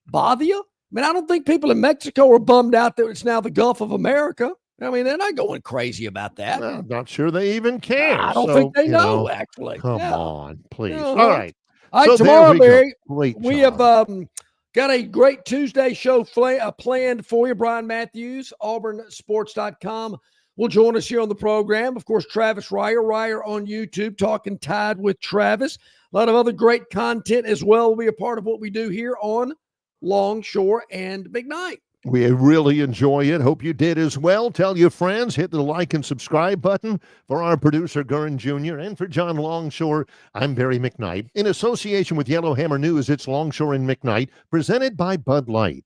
bother you. I mean, I don't think people in Mexico are bummed out that it's now the Gulf of America. I mean, they're not going crazy about that. Well, I'm not sure they even care. I don't think they know, actually. Come on, please. You know, all right. All right, tomorrow, Barry, we have got a great Tuesday show planned for you. Brian Matthews, auburnsports.com, will join us here on the program. Of course, Travis Ryer on YouTube, Talking Tide with Travis. A lot of other great content as well will be a part of what we do here on Longshore and McKnight. We really enjoy it. Hope you did as well. Tell your friends. Hit the like and subscribe button. For our producer, Gurn Jr., and for John Longshore, I'm Barry McKnight. In association with Yellowhammer News, it's Longshore and McKnight, presented by Bud Light.